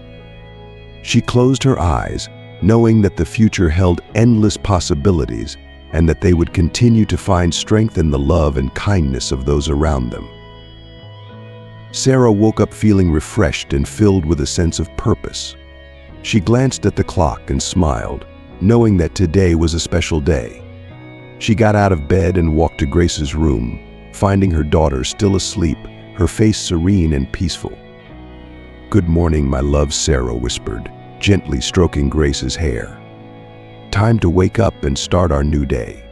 She closed her eyes, knowing that the future held endless possibilities and that they would continue to find strength in the love and kindness of those around them. Sarah woke up feeling refreshed and filled with a sense of purpose. She glanced at the clock and smiled, knowing that today was a special day. She got out of bed and walked to Grace's room, finding her daughter still asleep, her face serene and peaceful. "Good morning, my love," Sarah whispered, gently stroking Grace's hair. "Time to wake up and start our new day."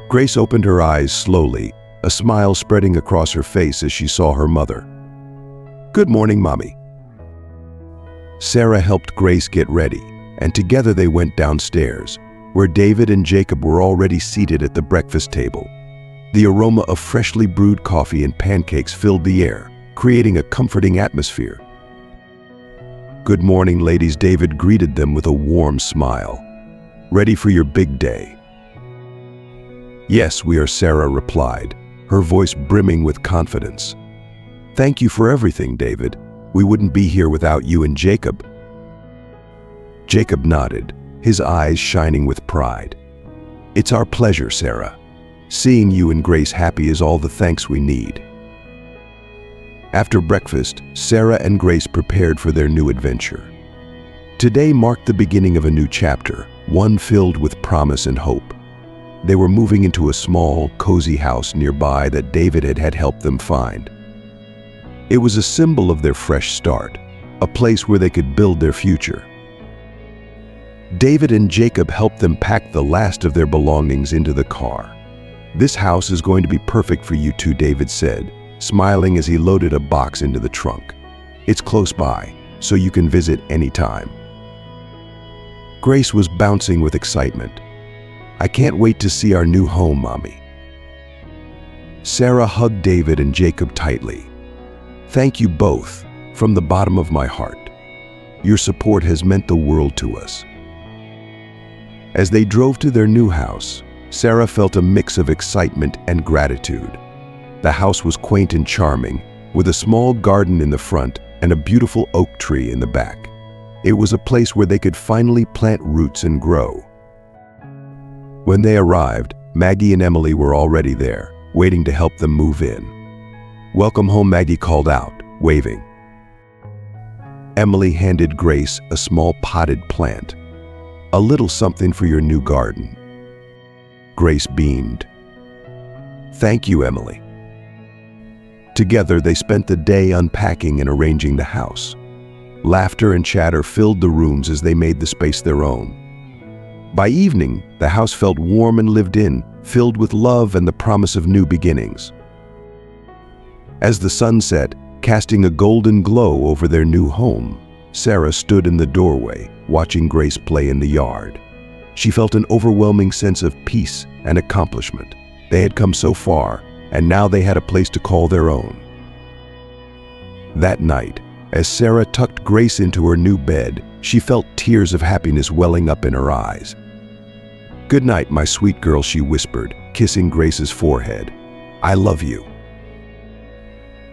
Grace opened her eyes slowly, a smile spreading across her face as she saw her mother. "Good morning, Mommy." Sarah helped Grace get ready, and together they went downstairs, where David and Jacob were already seated at the breakfast table. The aroma of freshly brewed coffee and pancakes filled the air, creating a comforting atmosphere. "Good morning, ladies," David greeted them with a warm smile. "Ready for your big day?" "Yes, we are," Sarah replied, her voice brimming with confidence. "Thank you for everything, David. We wouldn't be here without you and Jacob." Jacob nodded, his eyes shining with pride. "It's our pleasure, Sarah. Seeing you and Grace happy is all the thanks we need." After breakfast, Sarah and Grace prepared for their new adventure. Today marked the beginning of a new chapter, one filled with promise and hope. They were moving into a small, cozy house nearby that David had helped them find. It was a symbol of their fresh start, a place where they could build their future. David and Jacob helped them pack the last of their belongings into the car. "This house is going to be perfect for you two," David said, smiling as he loaded a box into the trunk. "It's close by, so you can visit anytime." Grace was bouncing with excitement. "I can't wait to see our new home, Mommy." Sarah hugged David and Jacob tightly. "Thank you both, from the bottom of my heart. Your support has meant the world to us." As they drove to their new house, Sarah felt a mix of excitement and gratitude. The house was quaint and charming, with a small garden in the front and a beautiful oak tree in the back. It was a place where they could finally plant roots and grow. When they arrived, Maggie and Emily were already there, waiting to help them move in. "Welcome home," Maggie called out, waving. Emily handed Grace a small potted plant. "A little something for your new garden." Grace beamed. "Thank you, Emily." Together, they spent the day unpacking and arranging the house. Laughter and chatter filled the rooms as they made the space their own. By evening, the house felt warm and lived in, filled with love and the promise of new beginnings. As the sun set, casting a golden glow over their new home, Sarah stood in the doorway, watching Grace play in the yard. She felt an overwhelming sense of peace and accomplishment. They had come so far, and now they had a place to call their own. That night, as Sarah tucked Grace into her new bed, she felt tears of happiness welling up in her eyes. "Good night, my sweet girl," she whispered, kissing Grace's forehead. "I love you."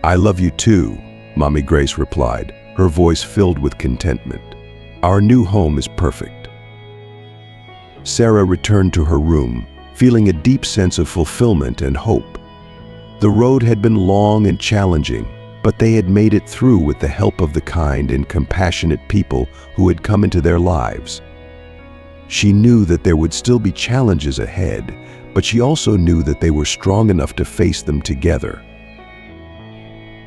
"I love you too," Mommy Grace replied, her voice filled with contentment. "Our new home is perfect." Sarah returned to her room, feeling a deep sense of fulfillment and hope. The road had been long and challenging, but they had made it through with the help of the kind and compassionate people who had come into their lives. She knew that there would still be challenges ahead, but she also knew that they were strong enough to face them together.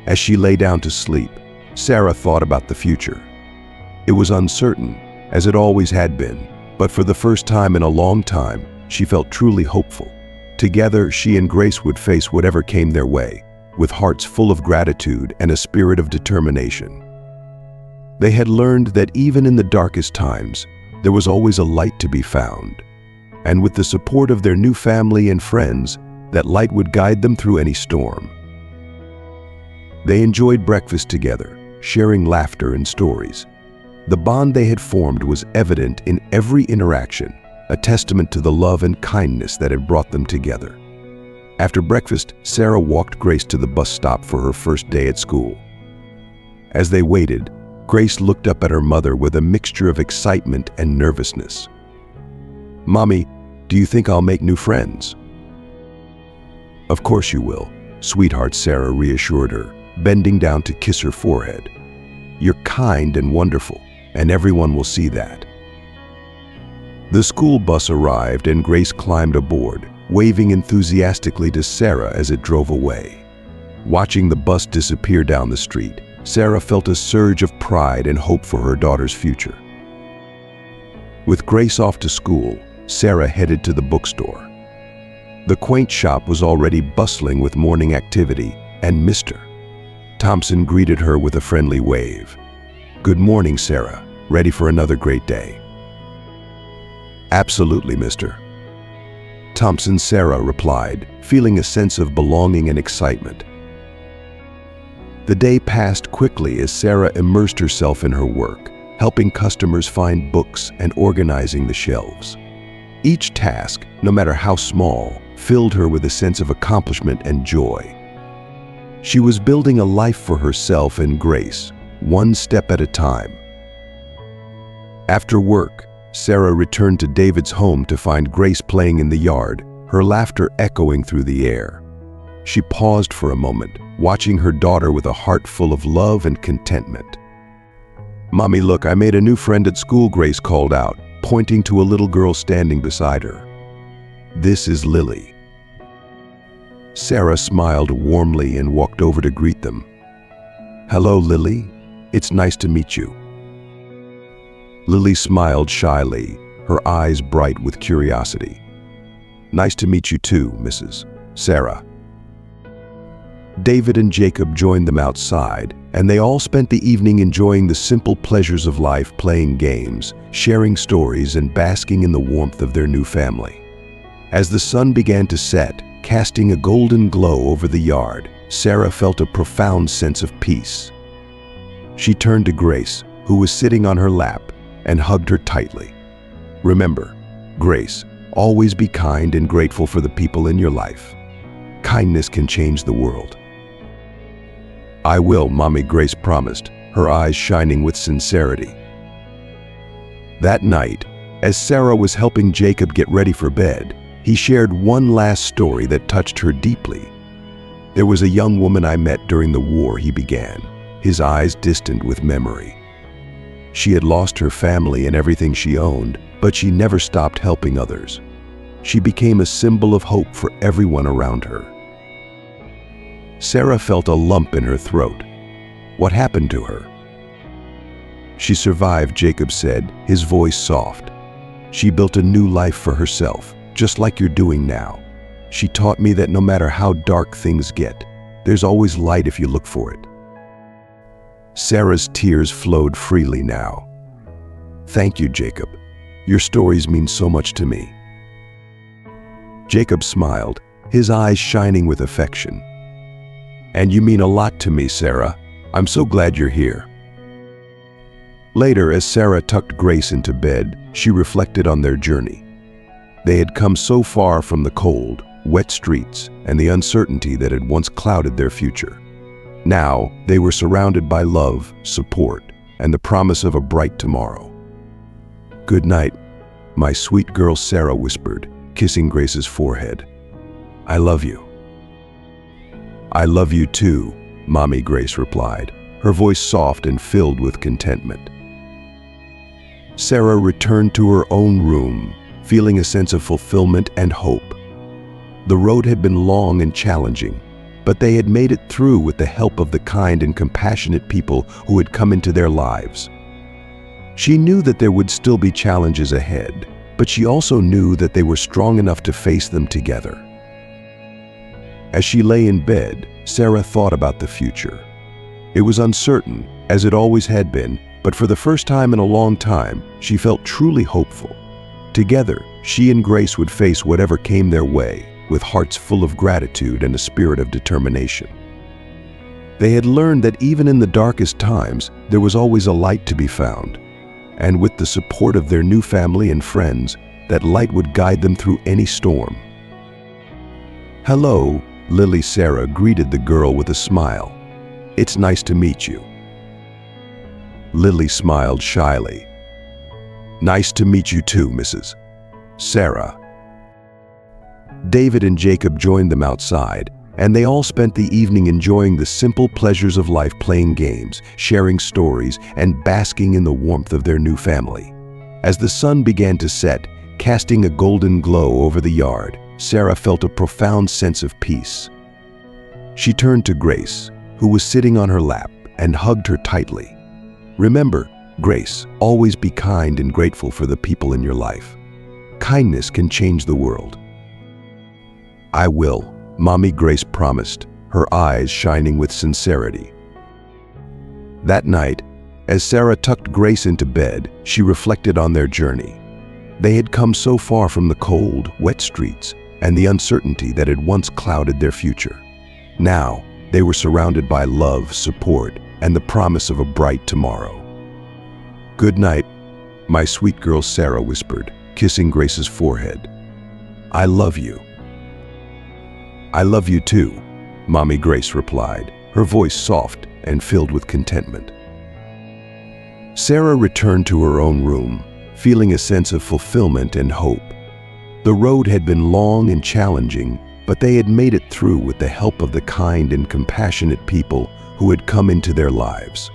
As she lay down to sleep, Sarah thought about the future. It was uncertain, as it always had been, but for the first time in a long time, she felt truly hopeful. Together, she and Grace would face whatever came their way, with hearts full of gratitude and a spirit of determination. They had learned that even in the darkest times, there was always a light to be found. And with the support of their new family and friends, that light would guide them through any storm. They enjoyed breakfast together, sharing laughter and stories. The bond they had formed was evident in every interaction, a testament to the love and kindness that had brought them together. After breakfast, Sarah walked Grace to the bus stop for her first day at school. As they waited, Grace looked up at her mother with a mixture of excitement and nervousness. "Mommy, do you think I'll make new friends?" "Of course you will, sweetheart," Sarah reassured her, bending down to kiss her forehead. "You're kind and wonderful, and everyone will see that." The school bus arrived and Grace climbed aboard, waving enthusiastically to Sarah as it drove away. Watching the bus disappear down the street, Sarah felt a surge of pride and hope for her daughter's future. With Grace off to school, Sarah headed to the bookstore. The quaint shop was already bustling with morning activity, and Mr. Thompson greeted her with a friendly wave. "Good morning, Sarah. Ready for another great day?" "Absolutely, Mr. Thompson," Sarah replied, feeling a sense of belonging and excitement. The day passed quickly as Sarah immersed herself in her work, helping customers find books and organizing the shelves. Each task, no matter how small, filled her with a sense of accomplishment and joy. She was building a life for herself and Grace, one step at a time. After work, Sarah returned to David's home to find Grace playing in the yard, her laughter echoing through the air. She paused for a moment, watching her daughter with a heart full of love and contentment. "Mommy, look, I made a new friend at school," Grace called out, pointing to a little girl standing beside her. "This is Lily." Sarah smiled warmly and walked over to greet them. "Hello, Lily. It's nice to meet you." Lily smiled shyly, her eyes bright with curiosity. "Nice to meet you too, Mrs. Sarah." David and Jacob joined them outside, and they all spent the evening enjoying the simple pleasures of life, playing games, sharing stories, and basking in the warmth of their new family. As the sun began to set, casting a golden glow over the yard, Sarah felt a profound sense of peace. She turned to Grace, who was sitting on her lap, and hugged her tightly. "Remember, Grace, always be kind and grateful for the people in your life. Kindness can change the world." "I will," Mommy, Grace promised, her eyes shining with sincerity. That night, as Sarah was helping Jacob get ready for bed, he shared one last story that touched her deeply. "There was a young woman I met during the war," he began, his eyes distant with memory. "She had lost her family and everything she owned, but she never stopped helping others. She became a symbol of hope for everyone around her." Sarah felt a lump in her throat. What happened to her? "She survived," Jacob said, his voice soft. "She built a new life for herself, just like you're doing now. She taught me that no matter how dark things get, there's always light if you look for it." Sarah's tears flowed freely now. "Thank you, Jacob. Your stories mean so much to me." Jacob smiled, his eyes shining with affection. "And you mean a lot to me, Sarah. I'm so glad you're here." Later, as Sarah tucked Grace into bed, she reflected on their journey. They had come so far from the cold, wet streets and the uncertainty that had once clouded their future. Now, they were surrounded by love, support, and the promise of a bright tomorrow. "Good night, my sweet girl," Sarah whispered, kissing Grace's forehead. "I love you." "I love you too, Mommy," Grace replied, her voice soft and filled with contentment. Sarah returned to her own room, feeling a sense of fulfillment and hope. The road had been long and challenging, but they had made it through with the help of the kind and compassionate people who had come into their lives. She knew that there would still be challenges ahead, but she also knew that they were strong enough to face them together. As she lay in bed, Sarah thought about the future. It was uncertain, as it always had been, but for the first time in a long time, she felt truly hopeful. Together, she and Grace would face whatever came their way, with hearts full of gratitude and a spirit of determination. They had learned that even in the darkest times, there was always a light to be found. And with the support of their new family and friends, that light would guide them through any storm. "Hello," Lily, Sarah greeted the girl with a smile. "It's nice to meet you." Lily smiled shyly. "Nice to meet you too, Mrs. Sarah." David and Jacob joined them outside, and they all spent the evening enjoying the simple pleasures of life, playing games, sharing stories, and basking in the warmth of their new family. As the sun began to set, casting a golden glow over the yard, Sarah felt a profound sense of peace. She turned to Grace, who was sitting on her lap, and hugged her tightly. "Remember, Grace, always be kind and grateful for the people in your life. Kindness can change the world." "I will," Mommy Grace promised, her eyes shining with sincerity. That night, as Sarah tucked Grace into bed, she reflected on their journey. They had come so far from the cold, wet streets and the uncertainty that had once clouded their future. Now, they were surrounded by love, support, and the promise of a bright tomorrow. "Good night, my sweet girl," Sarah whispered, kissing Grace's forehead. "I love you." "I love you too," Mommy Grace replied, her voice soft and filled with contentment. Sarah returned to her own room, feeling a sense of fulfillment and hope. The road had been long and challenging, but they had made it through with the help of the kind and compassionate people who had come into their lives.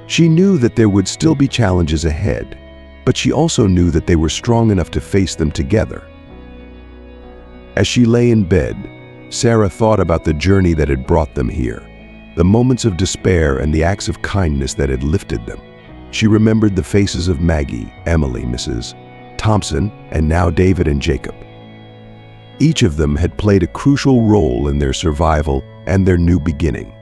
She knew that there would still be challenges ahead, but she also knew that they were strong enough to face them together. As she lay in bed, Sarah thought about the journey that had brought them here, the moments of despair and the acts of kindness that had lifted them. She remembered the faces of Maggie, Emily, Mrs. Thompson, and now David and Jacob. Each of them had played a crucial role in their survival and their new beginning.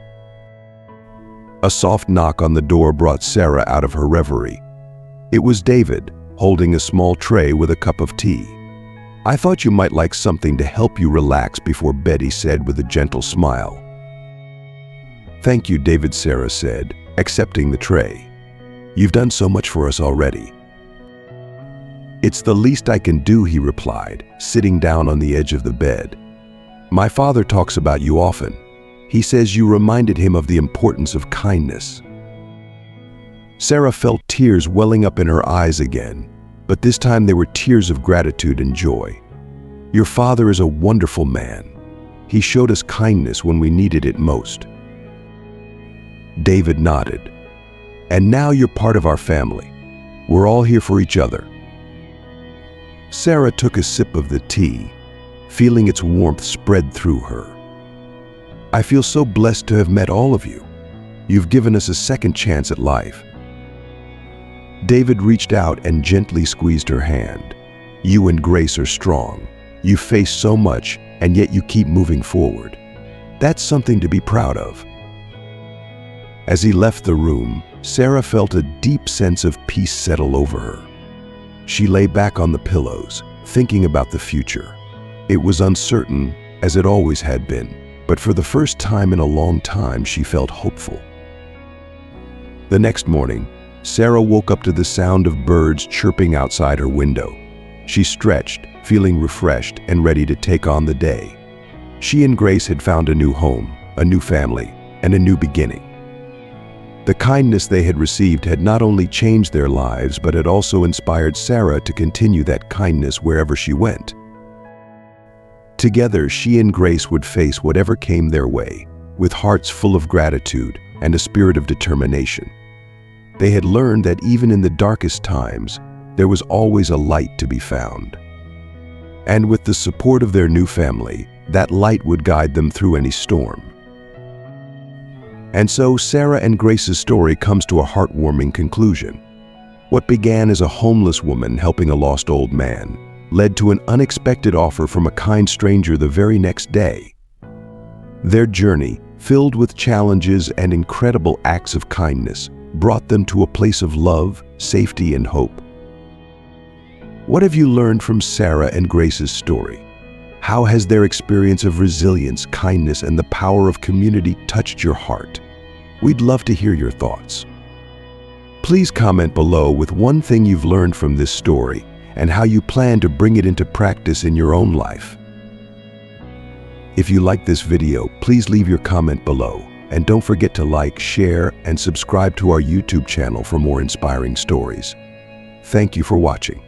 A soft knock on the door brought Sarah out of her reverie. It was David, holding a small tray with a cup of tea. "I thought you might like something to help you relax before bed," he said with a gentle smile. "Thank you, David," Sarah said, accepting the tray. "You've done so much for us already." "It's the least I can do," he replied, sitting down on the edge of the bed. "My father talks about you often. He says you reminded him of the importance of kindness." Sarah felt tears welling up in her eyes again, but this time they were tears of gratitude and joy. "Your father is a wonderful man. He showed us kindness when we needed it most." David nodded. "And now you're part of our family. We're all here for each other." Sarah took a sip of the tea, feeling its warmth spread through her. "I feel so blessed to have met all of you. You've given us a second chance at life." David reached out and gently squeezed her hand. "You and Grace are strong. You face so much, and yet you keep moving forward. That's something to be proud of." As he left the room, Sarah felt a deep sense of peace settle over her. She lay back on the pillows, thinking about the future. It was uncertain, as it always had been, but for the first time in a long time, she felt hopeful. The next morning, Sarah woke up to the sound of birds chirping outside her window. She stretched, feeling refreshed and ready to take on the day. She and Grace had found a new home, a new family, and a new beginning. The kindness they had received had not only changed their lives, but had also inspired Sarah to continue that kindness wherever she went. Together, she and Grace would face whatever came their way, with hearts full of gratitude and a spirit of determination. They had learned that even in the darkest times, there was always a light to be found. And with the support of their new family, that light would guide them through any storm. And so Sarah and Grace's story comes to a heartwarming conclusion. What began as a homeless woman helping a lost old man led to an unexpected offer from a kind stranger the very next day. Their journey, filled with challenges and incredible acts of kindness, brought them to a place of love, safety, and hope. What have you learned from Sarah and Grace's story? How has their experience of resilience, kindness, and the power of community touched your heart? We'd love to hear your thoughts. Please comment below with one thing you've learned from this story and how you plan to bring it into practice in your own life. If you like this video, please leave your comment below, and don't forget to like, share, and subscribe to our YouTube channel for more inspiring stories. Thank you for watching.